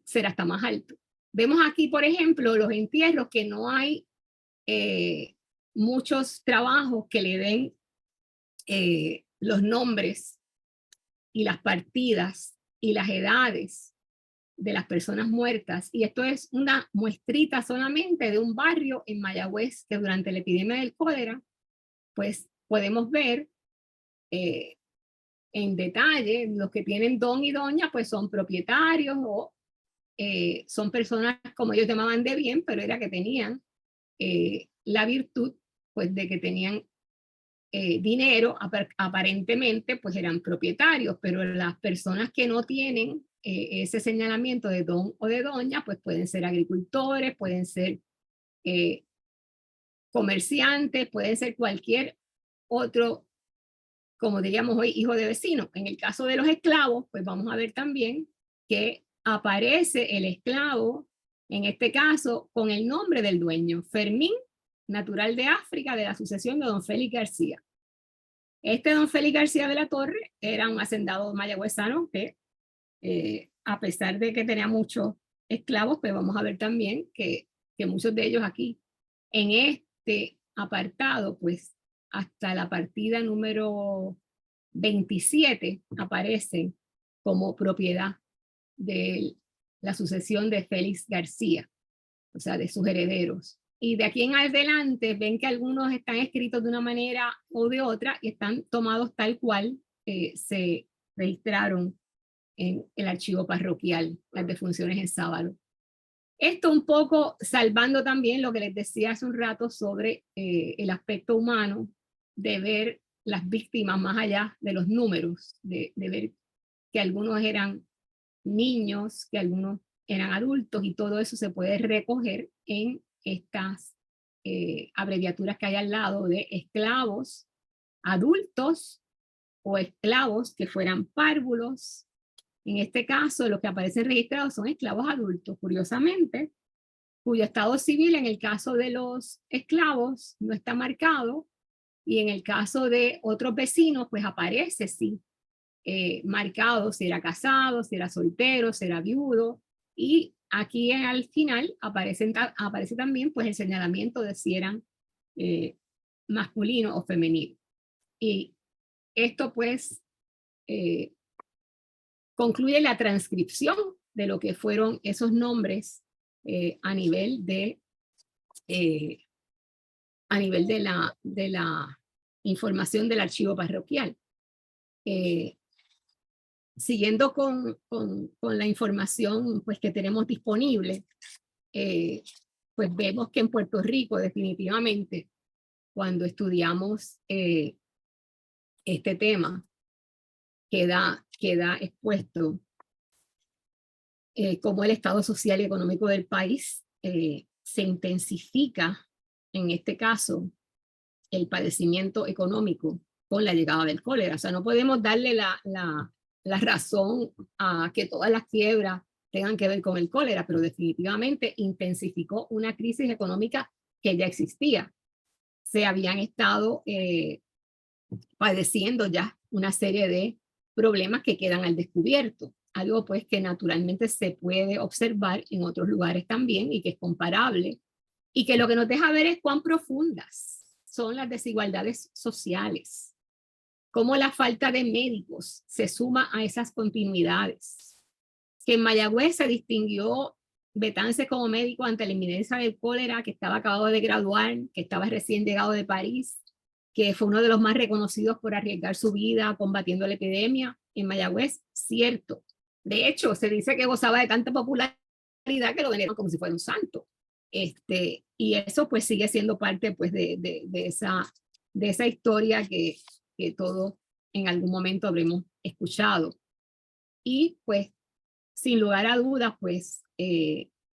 [SPEAKER 2] ser hasta más alto. Vemos aquí, por ejemplo, los entierros, que no hay muchos trabajos que le den los nombres y las partidas y las edades de las personas muertas, y esto es una muestrita solamente de un barrio en Mayagüez que durante la epidemia del cólera pues podemos ver en detalle. Los que tienen don y doña pues son propietarios o son personas, como ellos llamaban, de bien, pero era que tenían la virtud pues de que tenían dinero, aparentemente pues eran propietarios, pero las personas que no tienen ese señalamiento de don o de doña pues pueden ser agricultores, pueden ser comerciantes, pueden ser cualquier otro como diríamos hoy, hijo de vecino. En el caso de los esclavos, pues vamos a ver también que aparece el esclavo, en este caso, con el nombre del dueño, Fermín, natural de África, de la sucesión de don Félix García. Este don Félix García de la Torre era un hacendado mayagüezano que, a pesar de que tenía muchos esclavos, pues vamos a ver también que muchos de ellos aquí, en este apartado, pues hasta la partida número 27 aparecen como propiedad de la sucesión de Félix García, o sea, de sus herederos. Y de aquí en adelante ven que algunos están escritos de una manera o de otra y están tomados tal cual se registraron en el archivo parroquial, las defunciones en Sábalo. Esto un poco salvando también lo que les decía hace un rato sobre el aspecto humano, de ver las víctimas más allá de los números, de ver que algunos eran niños, que algunos eran adultos, y todo eso se puede recoger en estas abreviaturas que hay al lado de esclavos adultos o esclavos que fueran párvulos. En este caso, los que aparecen registrados son esclavos adultos, curiosamente, cuyo estado civil en el caso de los esclavos no está marcado, y en el caso de otros vecinos, pues aparece, sí, marcado si era casado, si era soltero, si era viudo, y aquí al final aparece también pues el señalamiento de si eran masculino o femenino. Y esto pues concluye la transcripción de lo que fueron esos nombres a nivel de la información del archivo parroquial. Siguiendo con la información pues, que tenemos disponible, pues vemos que en Puerto Rico definitivamente, cuando estudiamos este tema, queda expuesto cómo el estado social y económico del país se intensifica, en este caso, el padecimiento económico con la llegada del cólera. O sea, no podemos darle la razón a que todas las quiebras tengan que ver con el cólera, pero definitivamente intensificó una crisis económica que ya existía. Se habían estado padeciendo ya una serie de problemas que quedan al descubierto, algo pues que naturalmente se puede observar en otros lugares también y que es comparable, y que lo que nos deja ver es cuán profundas son las desigualdades sociales, cómo la falta de médicos se suma a esas continuidades, que en Mayagüez se distinguió Betances como médico ante la inminencia del cólera, que estaba acabado de graduar, que estaba recién llegado de París, que fue uno de los más reconocidos por arriesgar su vida combatiendo la epidemia en Mayagüez, cierto. De hecho, se dice que gozaba de tanta popularidad que lo veneraban como si fuera un santo. Y eso pues sigue siendo parte pues de esa historia que todos en algún momento habremos escuchado. Y pues sin lugar a dudas pues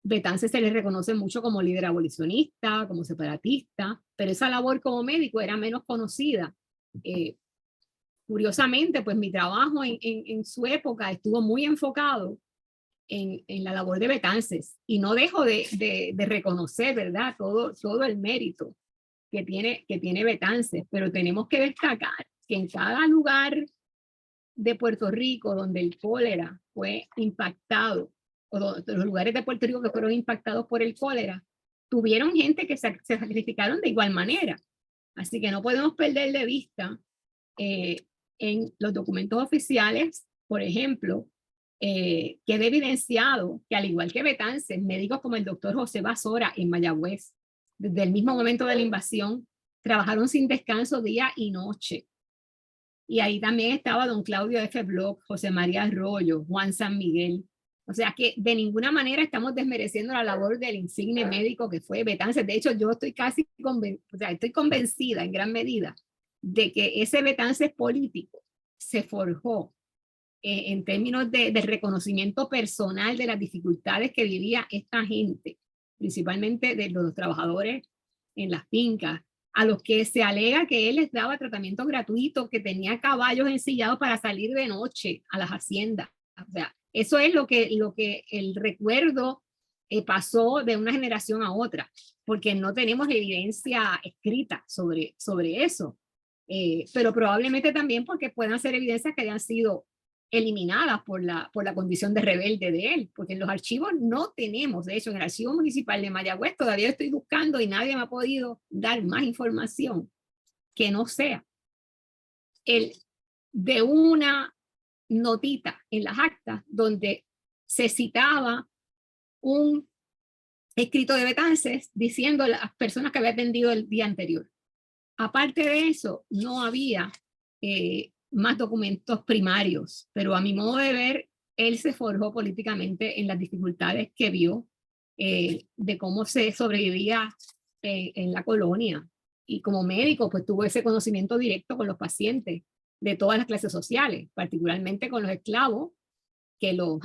[SPEAKER 2] Betances se le reconoce mucho como líder abolicionista, como separatista, pero esa labor como médico era menos conocida. Curiosamente pues mi trabajo en su época estuvo muy enfocado en la labor de Betances, y no dejo de reconocer, ¿verdad?, todo el mérito que tiene Betances, pero tenemos que destacar que en cada lugar de Puerto Rico donde el cólera fue impactado, o los lugares de Puerto Rico que fueron impactados por el cólera, tuvieron gente que se sacrificaron de igual manera. Así que no podemos perder de vista en los documentos oficiales, por ejemplo, queda evidenciado que al igual que Betances, médicos como el doctor José Basora en Mayagüez, desde el mismo momento de la invasión, trabajaron sin descanso día y noche. Y ahí también estaba don Claudio F. Bloch, José María Arroyo, Juan San Miguel. O sea que de ninguna manera estamos desmereciendo la labor del insigne médico que fue Betances. De hecho, yo estoy estoy convencida en gran medida de que ese Betances político se forjó en términos de reconocimiento personal de las dificultades que vivía esta gente, principalmente de los trabajadores en las fincas, a los que se alega que él les daba tratamiento gratuito, que tenía caballos ensillados para salir de noche a las haciendas. O sea, eso es lo que el recuerdo pasó de una generación a otra, porque no tenemos evidencia escrita sobre eso. Pero probablemente también porque puedan ser evidencias que hayan sido eliminadas por la condición de rebelde de él, porque en los archivos no tenemos, de hecho en el archivo municipal de Mayagüez todavía estoy buscando y nadie me ha podido dar más información que no sea de una notita en las actas donde se citaba un escrito de Betances diciendo a las personas que había atendido el día anterior. Aparte de eso, no había más documentos primarios, pero a mi modo de ver, él se forjó políticamente en las dificultades que vio de cómo se sobrevivía en la colonia. Y como médico, pues tuvo ese conocimiento directo con los pacientes de todas las clases sociales, particularmente con los esclavos, que los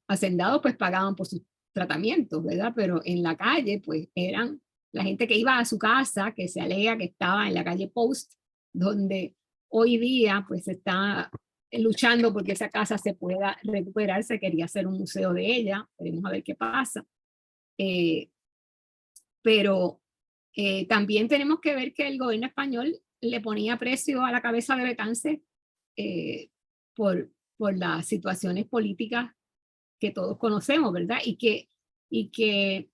[SPEAKER 2] hacendados pues pagaban por sus tratamientos, ¿verdad? Pero en la calle pues eran la gente que iba a su casa, que se alega que estaba en la calle Post, donde hoy día pues se está luchando porque esa casa se pueda recuperar, se quería hacer un museo de ella, veremos a ver qué pasa. Pero también tenemos que ver que el gobierno español le ponía precio a la cabeza de Betances por las situaciones políticas que todos conocemos, ¿verdad? Y que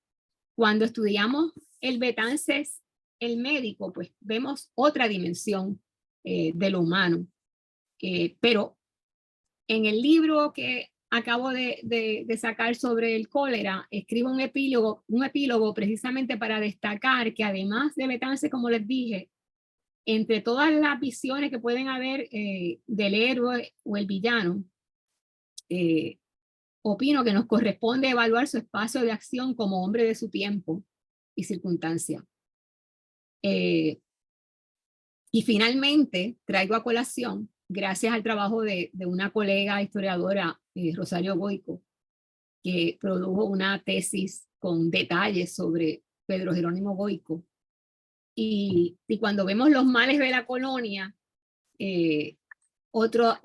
[SPEAKER 2] cuando estudiamos el Betances, el médico, pues vemos otra dimensión de lo humano. Pero en el libro que acabo de sacar sobre el cólera, escribo un epílogo precisamente para destacar que además de Betances, como les dije, entre todas las visiones que pueden haber del héroe o el villano, opino que nos corresponde evaluar su espacio de acción como hombre de su tiempo y circunstancia. Y finalmente traigo a colación, gracias al trabajo de una colega historiadora, Rosario Goico, que produjo una tesis con detalles sobre Pedro Jerónimo Goico. Y cuando vemos los males de la colonia, otro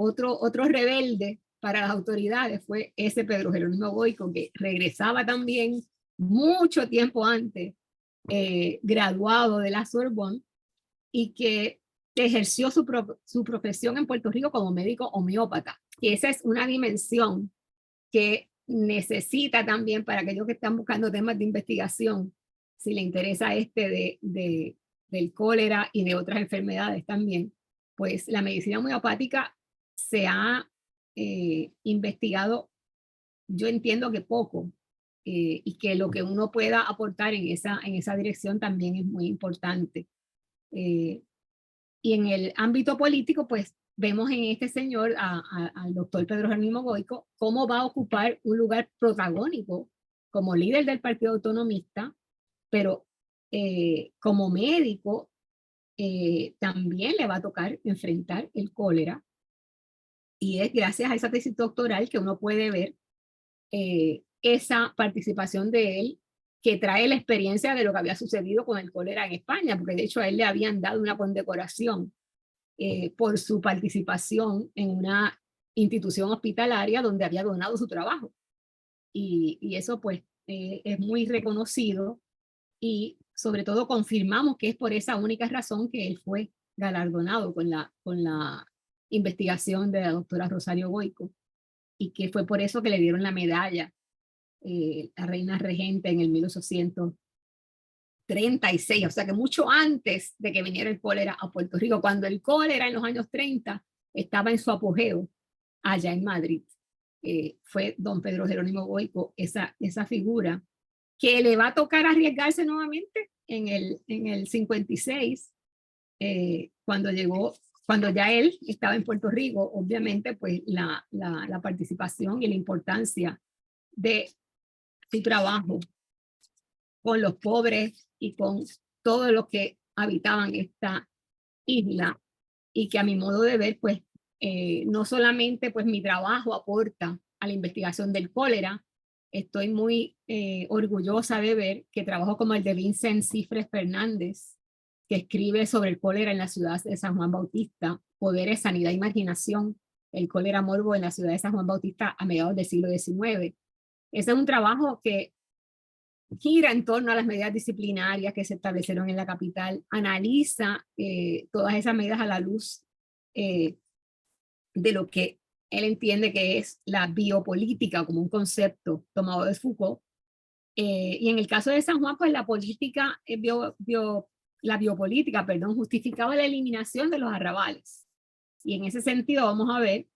[SPEAKER 2] rebelde para las autoridades fue ese Pedro Jerónimo Goico, que regresaba también mucho tiempo antes, graduado de la Sorbonne, y que ejerció su profesión en Puerto Rico como médico homeópata. Y esa es una dimensión que necesita también para aquellos que están buscando temas de investigación, si le interesa del cólera y de otras enfermedades también, pues la medicina homeopática se ha investigado, yo entiendo que poco, y que lo que uno pueda aportar en esa dirección también es muy importante. Y en el ámbito político, pues vemos en este señor, al doctor Pedro Jerónimo Goico, cómo va a ocupar un lugar protagónico como líder del Partido Autonomista, pero como médico también le va a tocar enfrentar el cólera. Y es gracias a esa tesis doctoral que uno puede ver esa participación de él, que trae la experiencia de lo que había sucedido con el cólera en España, porque de hecho a él le habían dado una condecoración por su participación en una institución hospitalaria donde había donado su trabajo. Y eso pues es muy reconocido, y sobre todo confirmamos que es por esa única razón que él fue galardonado con la investigación de la doctora Rosario Goico, y que fue por eso que le dieron la medalla la reina regente en el 1836, o sea que mucho antes de que viniera el cólera a Puerto Rico, cuando el cólera en los años 30 estaba en su apogeo allá en Madrid. Fue don Pedro Jerónimo Goico esa figura que le va a tocar arriesgarse nuevamente en el 56, cuando ya él estaba en Puerto Rico, obviamente pues la participación y la importancia de su trabajo con los pobres y con todos los que habitaban esta isla, y que a mi modo de ver pues no solamente pues mi trabajo aporta a la investigación del cólera, estoy muy orgullosa de ver que trabajos como el de Vincent Cifres Fernández que escribe sobre el cólera en la ciudad de San Juan Bautista, Poderes, Sanidad y Marginación, el cólera morbo en la ciudad de San Juan Bautista a mediados del siglo XIX. Ese es un trabajo que gira en torno a las medidas disciplinarias que se establecieron en la capital, analiza todas esas medidas a la luz de lo que él entiende que es la biopolítica como un concepto tomado de Foucault. Y en el caso de San Juan, pues la política, la biopolítica, perdón, justificaba la eliminación de los arrabales. Y en ese sentido vamos a ver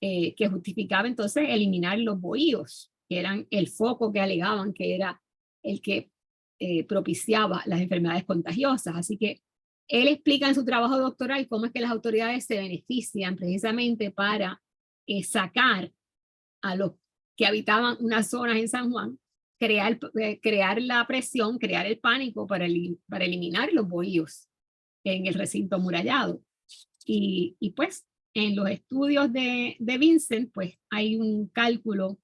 [SPEAKER 2] que justificaba entonces eliminar los bohíos, que eran el foco que alegaban que era el que propiciaba las enfermedades contagiosas. Así que él explica en su trabajo doctoral cómo es que las autoridades se benefician precisamente para sacar a los que habitaban unas zonas en San Juan, crear la presión, crear el pánico para eliminar los bohíos en el recinto amurallado. Y pues en los estudios de Vincent, pues hay un cálculo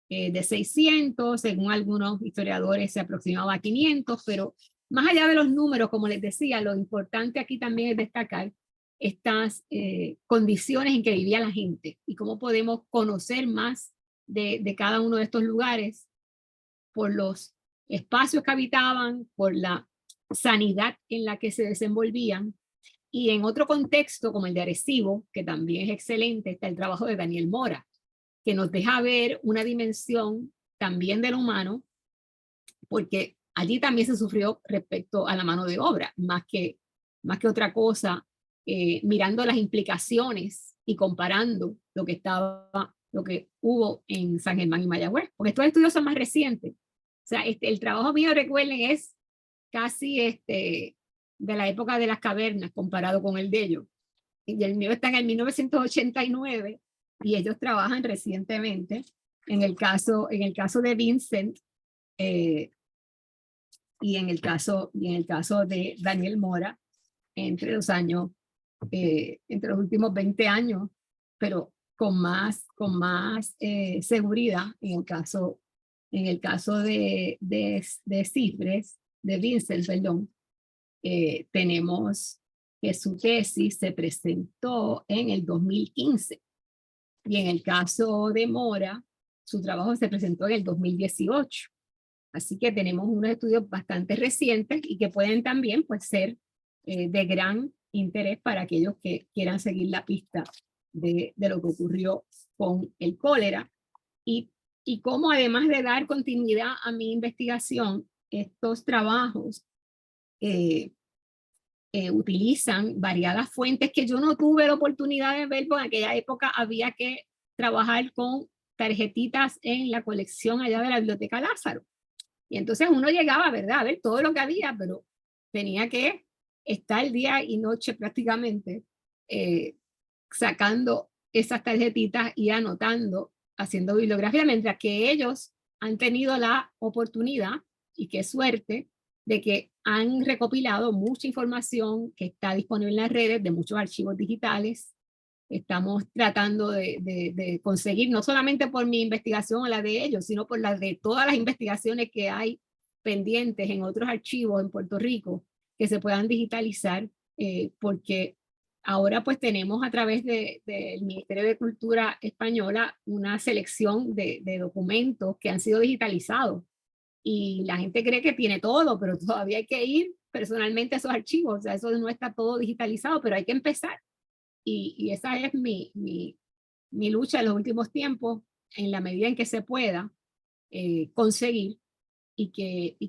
[SPEAKER 2] de 600, según algunos historiadores se aproximaba a 500, pero más allá de los números, como les decía, lo importante aquí también es destacar estas condiciones en que vivía la gente y cómo podemos conocer más de cada uno de estos lugares por los espacios que habitaban, por la sanidad en la que se desenvolvían. Y en otro contexto, como el de Arecibo, que también es excelente, está el trabajo de Daniel Mora, que nos deja ver una dimensión también del humano, porque allí también se sufrió respecto a la mano de obra, más que otra cosa, mirando las implicaciones y comparando lo que hubo en San Germán y Mayagüez, porque estos estudios son más recientes. O sea, el trabajo mío, recuerden, es casi de la época de las cavernas comparado con el de ellos. Y el mío está en el 1989 y ellos trabajan recientemente. En el caso de Vincent y en el caso de Daniel Mora, entre los últimos 20 años, pero con más seguridad en el caso de Cifres, de Vincent, perdón, tenemos que su tesis se presentó en el 2015 y en el caso de Mora, su trabajo se presentó en el 2018. Así que tenemos unos estudios bastante recientes y que pueden también pues, ser de gran interés para aquellos que quieran seguir la pista de lo que ocurrió con el cólera y cómo además de dar continuidad a mi investigación, estos trabajos utilizan variadas fuentes que yo no tuve la oportunidad de ver, porque en aquella época había que trabajar con tarjetitas en la colección allá de la Biblioteca Lázaro. Y entonces uno llegaba, ¿verdad?, a ver todo lo que había, pero tenía que estar día y noche prácticamente sacando esas tarjetitas y anotando, haciendo bibliografía, mientras que ellos han tenido la oportunidad, y qué suerte, de que han recopilado mucha información que está disponible en las redes de muchos archivos digitales. Estamos tratando de conseguir, no solamente por mi investigación o la de ellos, sino por la de todas las investigaciones que hay pendientes en otros archivos en Puerto Rico, que se puedan digitalizar, porque ahora pues tenemos a través del Ministerio de Cultura Española una selección de documentos que han sido digitalizados. Y la gente cree que tiene todo, pero todavía hay que ir personalmente a esos archivos. O sea, eso no está todo digitalizado, pero hay que empezar. Y esa es mi lucha en los últimos tiempos, en la medida en que se pueda conseguir y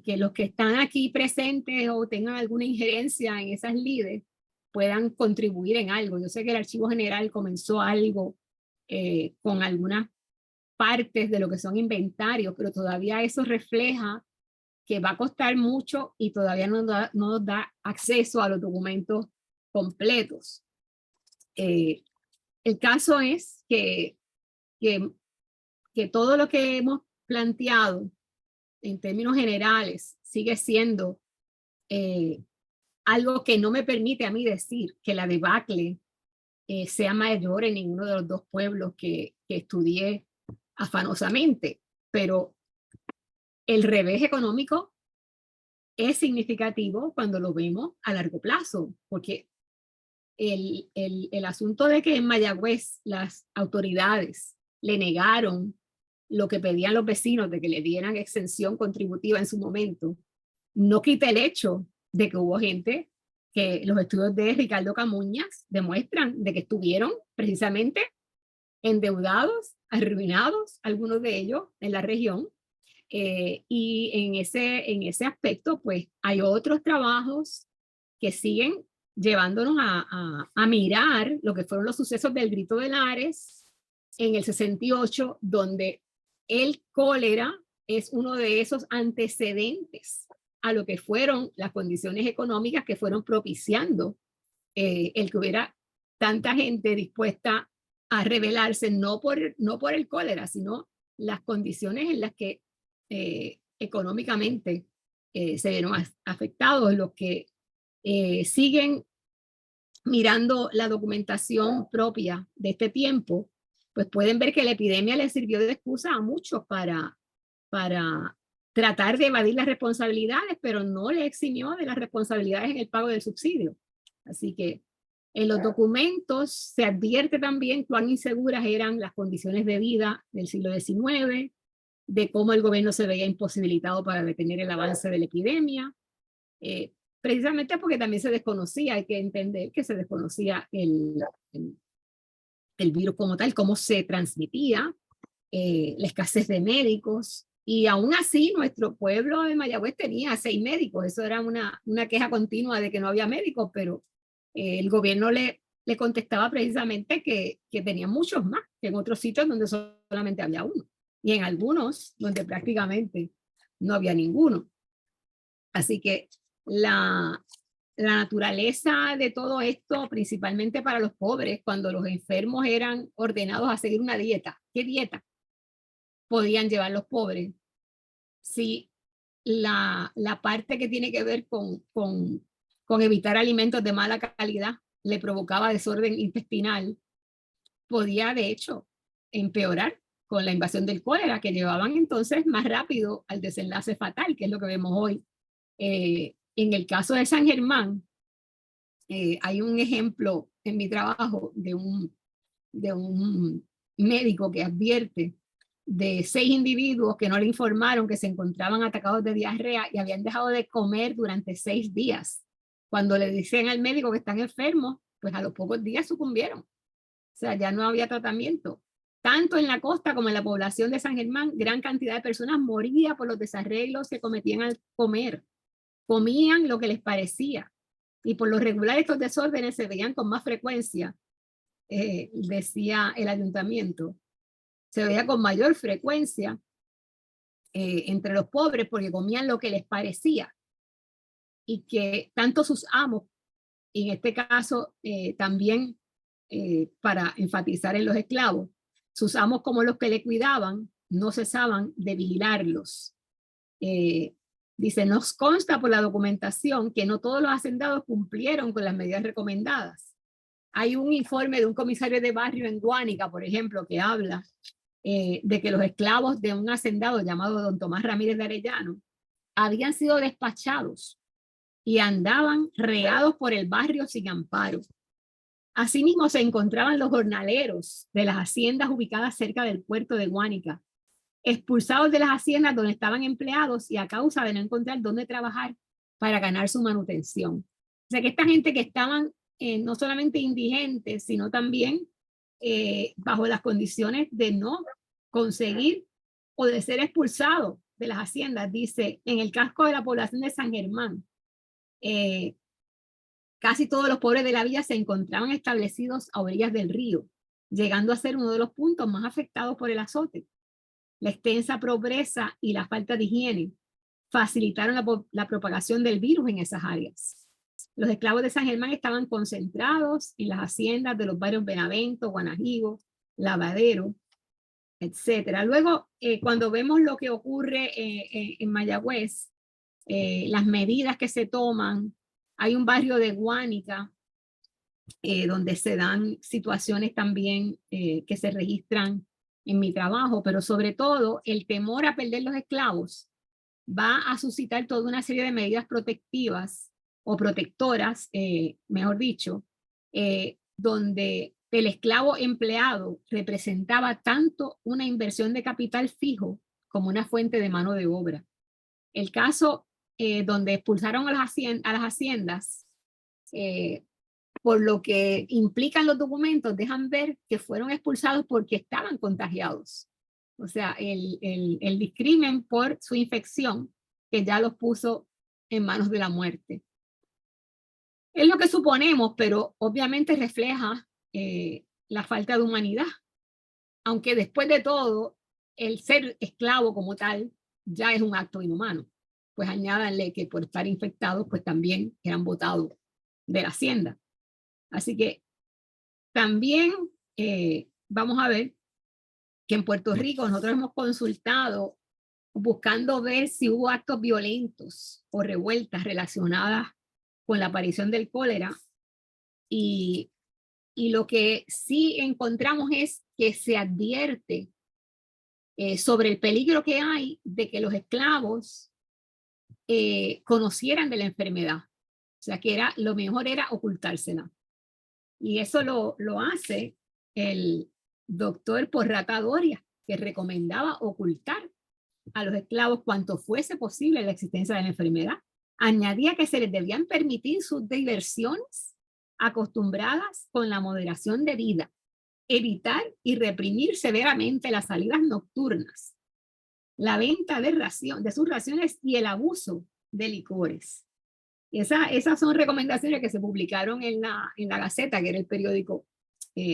[SPEAKER 2] que los que están aquí presentes o tengan alguna injerencia en esas lides puedan contribuir en algo. Yo sé que el Archivo General comenzó algo con algunas partes de lo que son inventarios, pero todavía eso refleja que va a costar mucho y todavía no nos da acceso a los documentos completos. El caso es que todo lo que hemos planteado en términos generales sigue siendo algo que no me permite a mí decir que la debacle sea mayor en ninguno de los dos pueblos que estudié afanosamente, pero el revés económico es significativo cuando lo vemos a largo plazo, porque el asunto de que en Mayagüez las autoridades le negaron lo que pedían los vecinos de que le dieran exención contributiva en su momento, no quita el hecho de que hubo gente que los estudios de Ricardo Camuñas demuestran de que estuvieron precisamente endeudados, arruinados, algunos de ellos en la región. Y en ese aspecto, pues hay otros trabajos que siguen llevándonos a mirar lo que fueron los sucesos del Grito de Lares en el 68, donde el cólera es uno de esos antecedentes a lo que fueron las condiciones económicas que fueron propiciando el que hubiera tanta gente dispuesta a rebelarse, no por el cólera, sino las condiciones en las que económicamente se vieron afectados. Los que siguen mirando la documentación propia de este tiempo, pues pueden ver que la epidemia le sirvió de excusa a muchos para tratar de evadir las responsabilidades, pero no le eximió de las responsabilidades en el pago del subsidio. Así que en los documentos se advierte también cuán inseguras eran las condiciones de vida del siglo XIX, de cómo el gobierno se veía imposibilitado para detener el avance de la epidemia, precisamente porque también se desconocía, hay que entender que se desconocía el virus como tal, cómo se transmitía, la escasez de médicos, y aún así nuestro pueblo de Mayagüez tenía 6 médicos, eso era una queja continua de que no había médicos, pero el gobierno le contestaba precisamente que tenía muchos más que en otros sitios donde solamente había uno, y en algunos donde prácticamente no había ninguno. Así que la naturaleza de todo esto, principalmente para los pobres, cuando los enfermos eran ordenados a seguir una dieta. ¿Qué dieta podían llevar los pobres? Si la parte que tiene que ver con evitar alimentos de mala calidad le provocaba desorden intestinal, podía de hecho empeorar con la invasión del cólera, que llevaban entonces más rápido al desenlace fatal, que es lo que vemos hoy. En el caso de San Germán, hay un ejemplo en mi trabajo de un médico que advierte de 6 individuos que no le informaron que se encontraban atacados de diarrea y habían dejado de comer durante 6 días. Cuando le dicen al médico que están enfermos, pues a los pocos días sucumbieron. O sea, ya no había tratamiento. Tanto en la costa como en la población de San Germán, gran cantidad de personas moría por los desarreglos que cometían al comer. Comían lo que les parecía. Y por lo regular estos desórdenes se veían con más frecuencia, decía el ayuntamiento. Se veía con mayor frecuencia entre los pobres porque comían lo que les parecía. Y que tanto sus amos, y en este caso también para enfatizar en los esclavos, sus amos como los que le cuidaban, no cesaban de vigilarlos. Dice, nos consta por la documentación que no todos los hacendados cumplieron con las medidas recomendadas. Hay un informe de un comisario de barrio en Guánica, por ejemplo, que habla de que los esclavos de un hacendado llamado don Tomás Ramírez de Arellano habían sido despachados y andaban regados por el barrio sin amparo. Asimismo, se encontraban los jornaleros de las haciendas ubicadas cerca del puerto de Guánica, expulsados de las haciendas donde estaban empleados y a causa de no encontrar dónde trabajar para ganar su manutención. O sea que esta gente que estaban no solamente indigentes, sino también bajo las condiciones de no conseguir o de ser expulsados de las haciendas. Dice, en el casco de la población de San Germán, casi todos los pobres de la villa se encontraban establecidos a orillas del río, llegando a ser uno de los puntos más afectados por el azote. La extensa pobreza y la falta de higiene facilitaron la propagación del virus en esas áreas. Los esclavos de San Germán estaban concentrados en las haciendas de los barrios Benavento, Guanajigo, Lavadero, etc. Luego, cuando vemos lo que ocurre en Mayagüez, las medidas que se toman, hay un barrio de Guánica donde se dan situaciones también que se registran en mi trabajo, pero sobre todo el temor a perder los esclavos va a suscitar toda una serie de medidas protectivas o protectoras, mejor dicho, donde el esclavo empleado representaba tanto una inversión de capital fijo como una fuente de mano de obra. El caso donde expulsaron a las haciendas, por lo que implican los documentos, dejan ver que fueron expulsados porque estaban contagiados. O sea, el discrimen por su infección que ya los puso en manos de la muerte. Es lo que suponemos, pero obviamente refleja la falta de humanidad. Aunque después de todo, el ser esclavo como tal ya es un acto inhumano. Pues añádanle que por estar infectados, pues también eran botados de la hacienda. Así que también vamos a ver que en Puerto Rico nosotros hemos consultado buscando ver si hubo actos violentos o revueltas relacionadas con la aparición del cólera, y lo que sí encontramos es que se advierte sobre el peligro que hay de que los esclavos conocieran de la enfermedad. O sea, que lo mejor era ocultársela. Y eso lo hace el doctor Porrata Doria, que recomendaba ocultar a los esclavos cuanto fuese posible la existencia de la enfermedad. Añadía que se les debían permitir sus diversiones acostumbradas con la moderación debida, evitar y reprimir severamente las salidas nocturnas, la venta de sus raciones y el abuso de licores. Esas son recomendaciones que se publicaron en la Gaceta, que era el periódico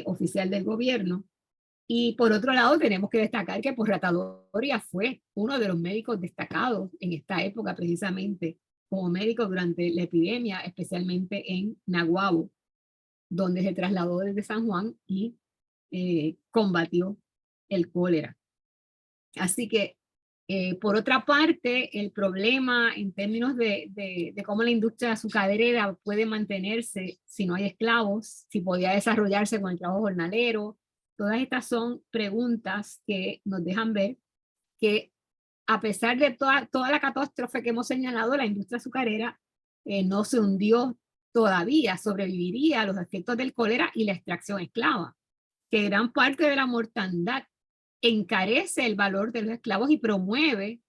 [SPEAKER 2] oficial del gobierno. Y por otro lado, tenemos que destacar que Porrata Doria fue uno de los médicos destacados en esta época, precisamente como médico durante la epidemia, especialmente en Naguabo, donde se trasladó desde San Juan y combatió el cólera. Así que, por otra parte, el problema en términos de cómo la industria azucarera puede mantenerse si no hay esclavos, si podía desarrollarse con el trabajo jornalero, todas estas son preguntas que nos dejan ver que a pesar de toda la catástrofe que hemos señalado, la industria azucarera no se hundió todavía, sobreviviría a los efectos del cólera y la extracción esclava, que gran parte de la mortandad encarece el valor de los esclavos y promueve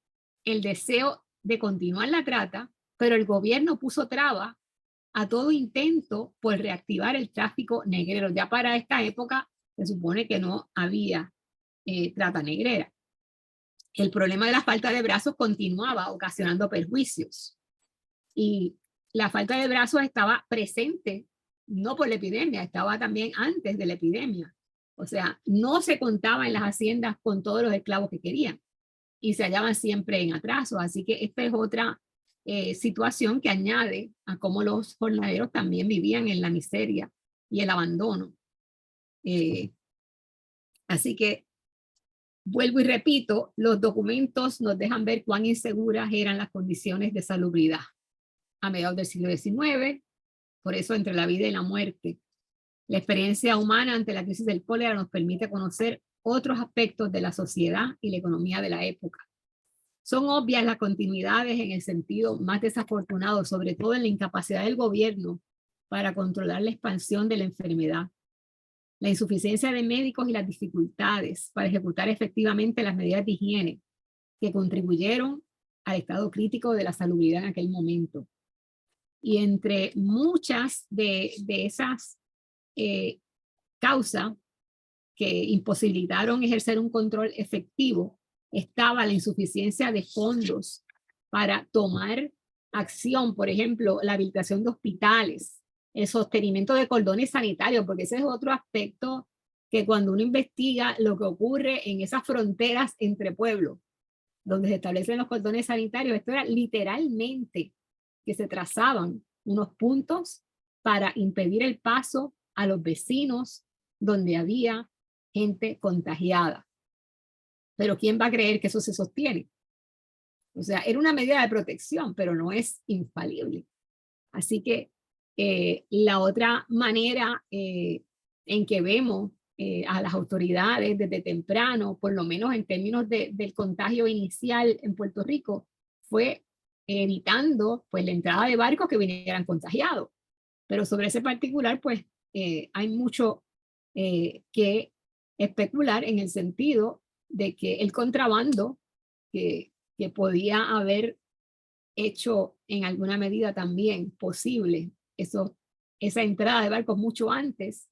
[SPEAKER 2] el deseo de continuar la trata, pero el gobierno puso traba a todo intento por reactivar el tráfico negrero. Ya para esta época se supone que no había trata negrera. El problema de la falta de brazos continuaba ocasionando perjuicios. Y la falta de brazos estaba presente, no por la epidemia, estaba también antes de la epidemia. O sea, no se contaba en las haciendas con todos los esclavos que querían y se hallaban siempre en atraso. Así que esta es otra situación que añade a cómo los jornaleros también vivían en la miseria y el abandono. Así que, vuelvo y repito, los documentos nos dejan ver cuán inseguras eran las condiciones de salubridad a mediados del siglo XIX, por eso entre la vida y la muerte. La experiencia humana ante la crisis del cólera nos permite conocer otros aspectos de la sociedad y la economía de la época. Son obvias las continuidades en el sentido más desafortunado, sobre todo en la incapacidad del gobierno para controlar la expansión de la enfermedad, la insuficiencia de médicos y las dificultades para ejecutar efectivamente las medidas de higiene que contribuyeron al estado crítico de la salubridad en aquel momento. Y entre muchas de esas causas que imposibilitaron ejercer un control efectivo, estaba la insuficiencia de fondos para tomar acción, por ejemplo, la habilitación de hospitales, el sostenimiento de cordones sanitarios, porque ese es otro aspecto que cuando uno investiga lo que ocurre en esas fronteras entre pueblos, donde se establecen los cordones sanitarios, esto era literalmente que se trazaban unos puntos para impedir el paso a los vecinos donde había gente contagiada. Pero ¿quién va a creer que eso se sostiene? O sea, era una medida de protección, pero no es infalible. Así que la otra manera en que vemos a las autoridades desde temprano, por lo menos en términos del contagio inicial en Puerto Rico, fue evitando pues la entrada de barcos que vinieran contagiados. Pero sobre ese particular, pues hay mucho que especular en el sentido de que el contrabando que podía haber hecho en alguna medida también posible esa entrada de barcos mucho antes,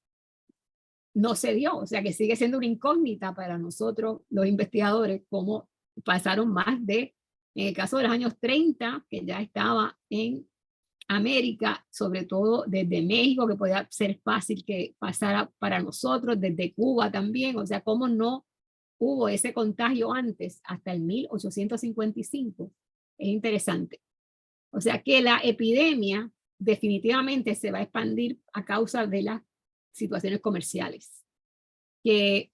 [SPEAKER 2] no se dio. O sea que sigue siendo una incógnita para nosotros, los investigadores, cómo pasaron más de, en el caso de los años 30, que ya estaba en América, sobre todo desde México, que podía ser fácil que pasara para nosotros, desde Cuba también. O sea, cómo no hubo ese contagio antes, hasta el 1855. Es interesante. O sea que la epidemia definitivamente se va a expandir a causa de las situaciones comerciales, que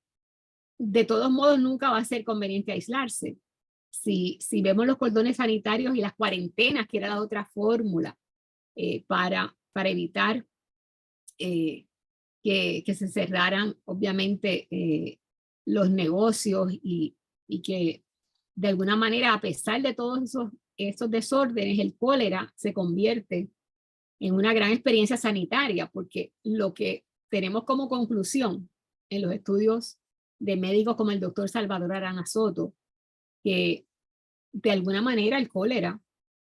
[SPEAKER 2] de todos modos nunca va a ser conveniente aislarse. Si vemos los cordones sanitarios y las cuarentenas, que era la otra fórmula para evitar que se cerraran, obviamente, los negocios y que de alguna manera, a pesar de todos esos desórdenes, el cólera se convierte en una gran experiencia sanitaria, porque lo que tenemos como conclusión en los estudios de médicos como el doctor Salvador Arana Soto, que de alguna manera el cólera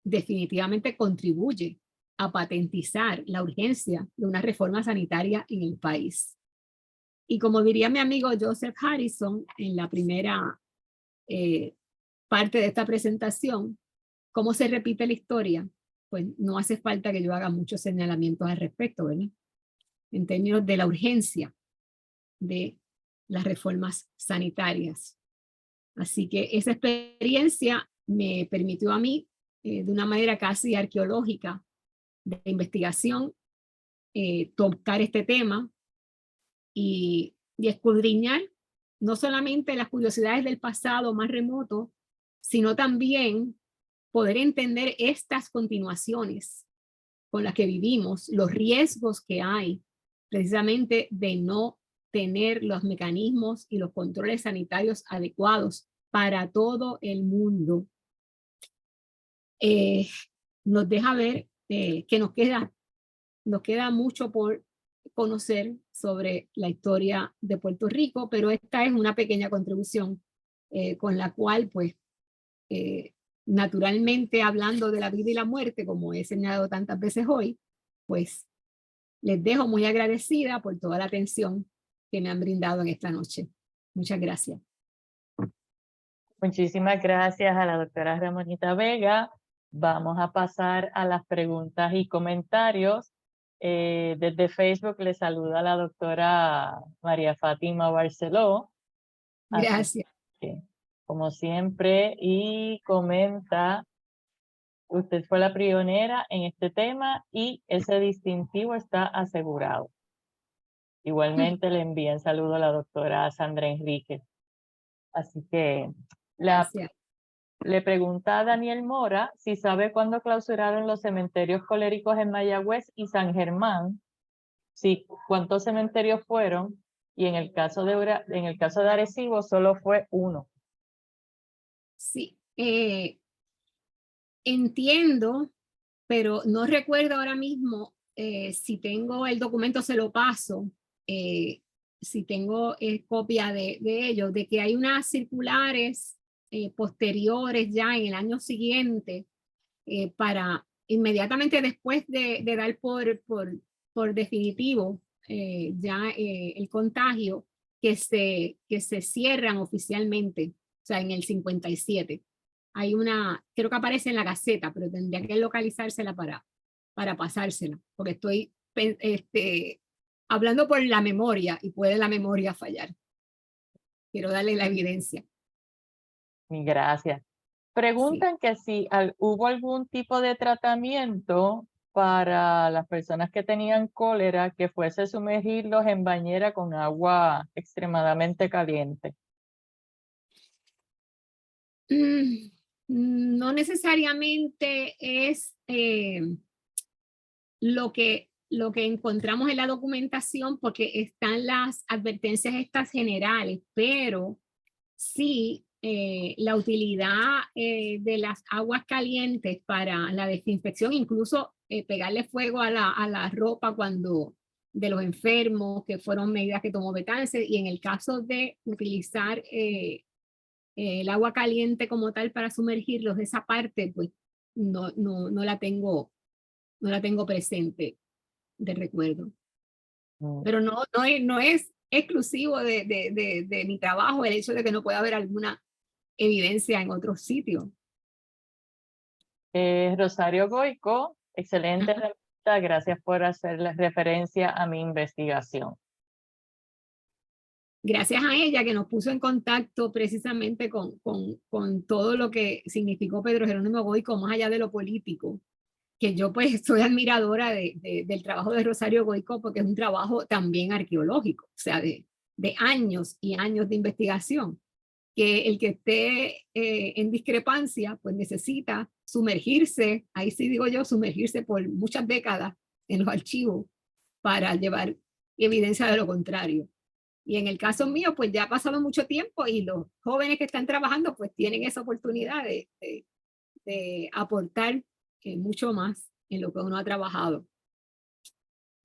[SPEAKER 2] definitivamente contribuye a patentizar la urgencia de una reforma sanitaria en el país. Y como diría mi amigo Joseph Harrison en la primera parte de esta presentación, ¿cómo se repite la historia? Pues no hace falta que yo haga muchos señalamientos al respecto, ¿verdad? En términos de la urgencia de las reformas sanitarias. Así que esa experiencia me permitió a mí, de una manera casi arqueológica de investigación, tocar este tema y escudriñar no solamente las curiosidades del pasado más remoto, sino también poder entender estas continuaciones con las que vivimos, los riesgos que hay precisamente de no tener los mecanismos y los controles sanitarios adecuados para todo el mundo. Nos deja ver que nos queda mucho por conocer sobre la historia de Puerto Rico, pero esta es una pequeña contribución con la cual, pues, naturalmente, hablando de la vida y la muerte, como he señalado tantas veces hoy, pues les dejo muy agradecida por toda la atención que me han brindado en esta noche. Muchas gracias.
[SPEAKER 1] Muchísimas gracias a la doctora Ramonita Vega. Vamos a pasar a las preguntas y comentarios. Desde Facebook le saluda la doctora María Fátima Barceló.
[SPEAKER 2] Gracias.
[SPEAKER 1] Como siempre, y comenta, usted fue la pionera en este tema y ese distintivo está asegurado. Igualmente le envíen saludo a la doctora Sandra Enríquez. Así que le pregunta a Daniel Mora si sabe cuándo clausuraron los cementerios coléricos en Mayagüez y San Germán, sí, cuántos cementerios fueron, y en el caso de Arecibo solo fue uno.
[SPEAKER 2] Sí, entiendo, pero no recuerdo ahora mismo si tengo el documento, se lo paso, si tengo copia de ello, de que hay unas circulares posteriores ya en el año siguiente para inmediatamente después de dar por definitivo ya el contagio, que se cierran oficialmente, o sea, en el 57. Hay una, creo que aparece en la Gaceta, pero tendría que localizársela para pasársela, porque estoy hablando por la memoria y puede la memoria fallar. Quiero darle la evidencia.
[SPEAKER 1] Gracias. Preguntan que si hubo algún tipo de tratamiento para las personas que tenían cólera que fuese sumergirlos en bañera con agua extremadamente caliente.
[SPEAKER 2] No necesariamente es lo que encontramos en la documentación, porque están las advertencias estas generales, pero sí la utilidad de las aguas calientes para la desinfección, incluso pegarle fuego a la ropa cuando de los enfermos, que fueron medidas que tomó Betance, y en el caso de utilizar el agua caliente como tal para sumergirlos, esa parte pues no la tengo presente de recuerdo. Pero no es exclusivo de mi trabajo el hecho de que no pueda haber alguna evidencia en otros sitios.
[SPEAKER 1] Rosario Goico, excelente respuesta, gracias por hacerle referencia a mi investigación.
[SPEAKER 2] Gracias a ella que nos puso en contacto precisamente con todo lo que significó Pedro Jerónimo Goico, más allá de lo político, que yo pues soy admiradora del trabajo de Rosario Goico porque es un trabajo también arqueológico, o sea, de años y años de investigación, que el que esté en discrepancia pues necesita sumergirse, ahí sí digo yo, sumergirse por muchas décadas en los archivos para llevar evidencia de lo contrario. Y en el caso mío, pues ya ha pasado mucho tiempo y los jóvenes que están trabajando pues tienen esa oportunidad de aportar mucho más en lo que uno ha trabajado.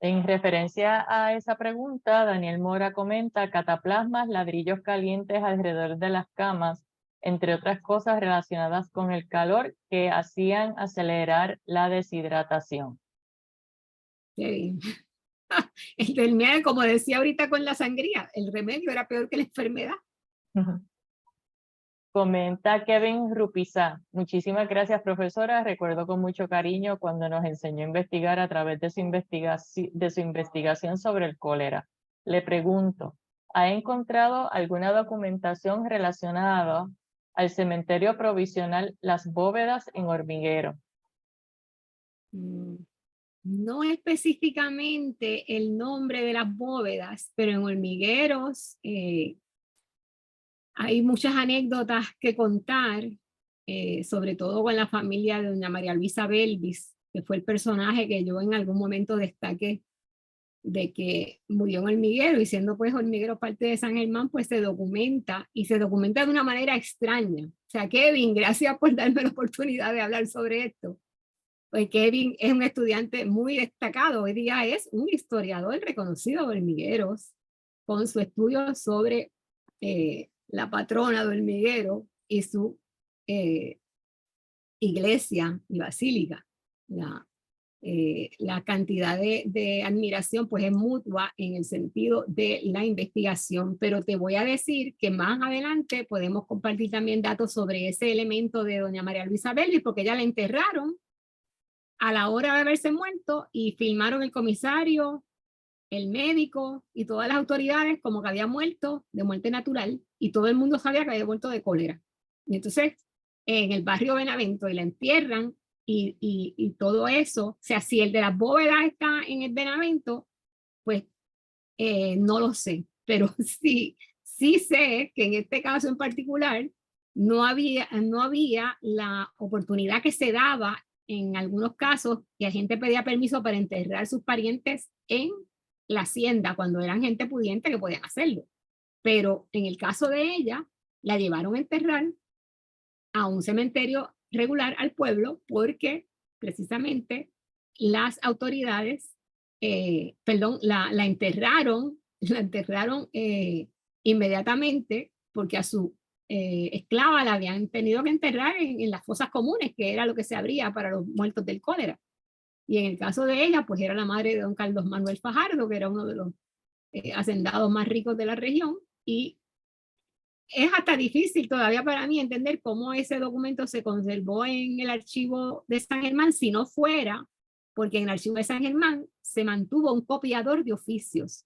[SPEAKER 1] En referencia a esa pregunta, Daniel Mora comenta cataplasmas, ladrillos calientes alrededor de las camas, entre otras cosas relacionadas con el calor que hacían acelerar la deshidratación.
[SPEAKER 2] El remedio, como decía ahorita con la sangría, el remedio era peor que la enfermedad.
[SPEAKER 1] Comenta Kevin Rupizá. Muchísimas gracias, profesora. Recuerdo con mucho cariño cuando nos enseñó a investigar a través de su investigación sobre el cólera. Le pregunto, ¿ha encontrado alguna documentación relacionada al cementerio provisional Las Bóvedas en Hormiguero?
[SPEAKER 2] No específicamente el nombre de las bóvedas, pero en Hormigueros hay muchas anécdotas que contar, sobre todo con la familia de doña María Luisa Belvis, que fue el personaje que yo en algún momento destaqué de que murió en Hormiguero, y siendo pues Hormiguero parte de San Germán, pues se documenta, y se documenta de una manera extraña. O sea, Kevin, gracias por darme la oportunidad de hablar sobre esto. Pues Kevin es un estudiante muy destacado, hoy día es un historiador reconocido de Hormigueros, con su estudio sobre la patrona de Hormiguero y su iglesia y basílica. La cantidad de admiración pues es mutua en el sentido de la investigación, pero te voy a decir que más adelante podemos compartir también datos sobre ese elemento de doña María Luisa Belvis, porque ya la enterraron a la hora de haberse muerto y filmaron el comisario, el médico y todas las autoridades como que había muerto de muerte natural, y todo el mundo sabía que había muerto de cólera. Y entonces en el barrio Benavento y la entierran y todo eso. O sea, si el de las bóvedas está en el Benavento, pues no lo sé, pero sí sé que en este caso en particular no había la oportunidad que se daba en algunos casos, que la gente pedía permiso para enterrar sus parientes en la hacienda cuando eran gente pudiente que podían hacerlo. Pero en el caso de ella, la llevaron a enterrar a un cementerio regular al pueblo porque precisamente las autoridades, la enterraron inmediatamente porque a su esclava la habían tenido que enterrar en las fosas comunes, que era lo que se abría para los muertos del cólera. Y en el caso de ella, pues era la madre de don Carlos Manuel Fajardo, que era uno de los hacendados más ricos de la región, y es hasta difícil todavía para mí entender cómo ese documento se conservó en el archivo de San Germán, si no fuera porque en el archivo de San Germán se mantuvo un copiador de oficios,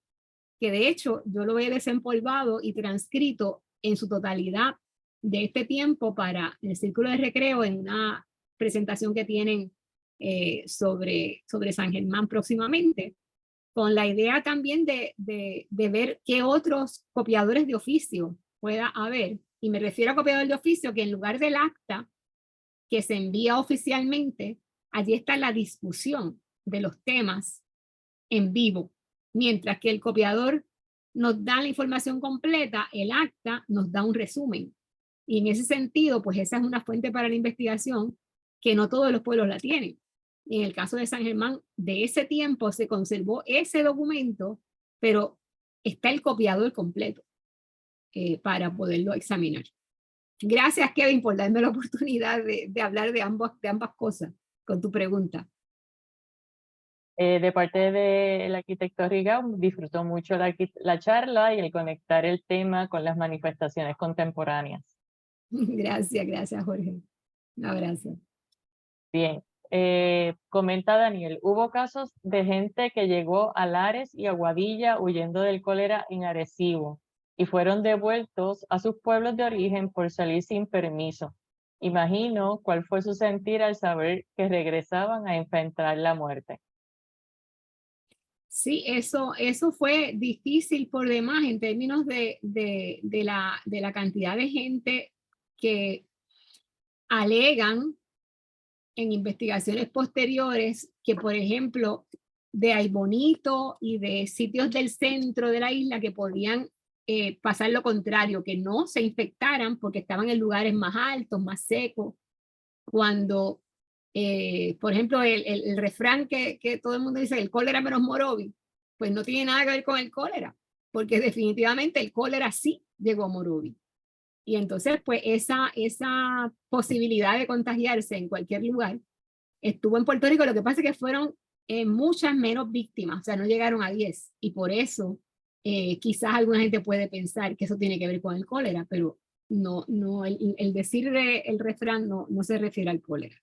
[SPEAKER 2] que de hecho yo lo he desempolvado y transcrito en su totalidad de este tiempo para el Círculo de Recreo en una presentación que tienen sobre San Germán próximamente, con la idea también de ver qué otros copiadores de oficio pueda haber. Y me refiero a copiador de oficio que en lugar del acta que se envía oficialmente, allí está la discusión de los temas en vivo, mientras que el copiador nos da la información completa, el acta nos da un resumen. Y en ese sentido, pues esa es una fuente para la investigación que no todos los pueblos la tienen. En el caso de San Germán, de ese tiempo se conservó ese documento, pero está el copiador completo para poderlo examinar. Gracias, Kevin, por darme la oportunidad de hablar de ambas cosas con tu pregunta.
[SPEAKER 1] De parte del arquitecto Rigau, disfrutó mucho la charla y el conectar el tema con las manifestaciones contemporáneas.
[SPEAKER 2] Gracias, Jorge. Un abrazo.
[SPEAKER 1] Bien, comenta Daniel, hubo casos de gente que llegó a Lares y Aguadilla huyendo del cólera en Arecibo y fueron devueltos a sus pueblos de origen por salir sin permiso. Imagino cuál fue su sentir al saber que regresaban a enfrentar la muerte.
[SPEAKER 2] Sí, eso fue difícil por demás en términos de la cantidad de gente que alegan en investigaciones posteriores que, por ejemplo, de Aybonito y de sitios del centro de la isla que podían pasar lo contrario, que no se infectaran porque estaban en lugares más altos, más secos, cuando, por ejemplo, el refrán que todo el mundo dice, el cólera menos Morovi, pues no tiene nada que ver con el cólera, porque definitivamente el cólera sí llegó a Morovi. Y entonces, pues esa posibilidad de contagiarse en cualquier lugar estuvo en Puerto Rico. Lo que pasa es que fueron muchas menos víctimas, o sea, no llegaron a 10. Y por eso quizás alguna gente puede pensar que eso tiene que ver con el cólera, pero no el decir el refrán no se refiere al cólera.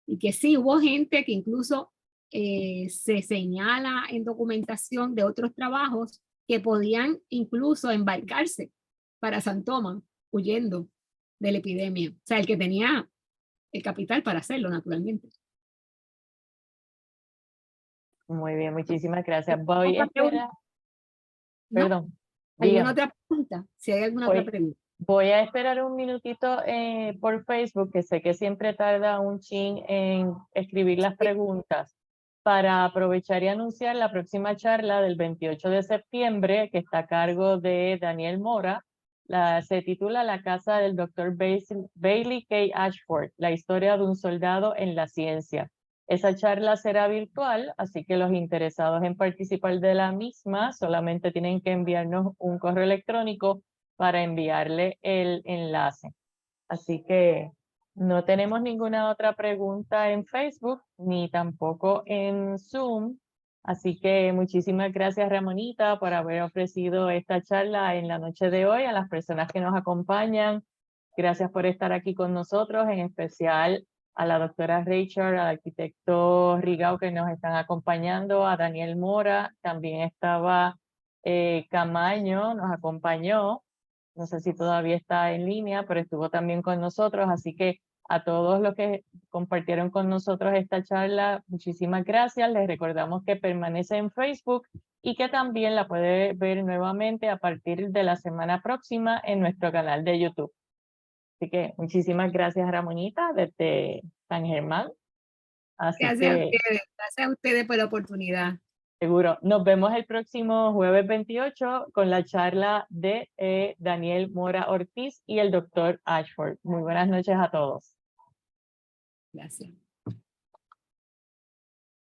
[SPEAKER 2] Y que sí, hubo gente que incluso se señala en documentación de otros trabajos que podían incluso embarcarse para San Tomás huyendo de la epidemia. O sea, el que tenía el capital para hacerlo, naturalmente.
[SPEAKER 1] Muy bien, muchísimas gracias. Voy a esperar.
[SPEAKER 2] ¿No?
[SPEAKER 1] Perdón.
[SPEAKER 2] ¿Alguna otra pregunta? Si hay alguna otra pregunta.
[SPEAKER 1] Voy a esperar un minutito por Facebook, que sé que siempre tarda un chin en escribir las preguntas, para aprovechar y anunciar la próxima charla del 28 de septiembre, que está a cargo de Daniel Mora. Se titula La casa del Dr. Bailey K. Ashford, la historia de un soldado en la ciencia. Esa charla será virtual, así que los interesados en participar de la misma solamente tienen que enviarnos un correo electrónico para enviarle el enlace. Así que no tenemos ninguna otra pregunta en Facebook ni tampoco en Zoom. Así que muchísimas gracias, Ramonita, por haber ofrecido esta charla en la noche de hoy a las personas que nos acompañan. Gracias por estar aquí con nosotros, en especial a la doctora Rachel, al arquitecto Rigau que nos están acompañando, a Daniel Mora, también estaba Camaño, nos acompañó. No sé si todavía está en línea, pero estuvo también con nosotros. Así que a todos los que compartieron con nosotros esta charla, muchísimas gracias. Les recordamos que permanece en Facebook y que también la puede ver nuevamente a partir de la semana próxima en nuestro canal de YouTube. Así que muchísimas gracias, Ramonita, desde San Germán. Así
[SPEAKER 2] Gracias a ustedes por la oportunidad.
[SPEAKER 1] seguro. Nos vemos el próximo jueves 28 con la charla de Daniel Mora Ortiz y el doctor Ashford. Muy buenas noches a todos.
[SPEAKER 2] Gracias.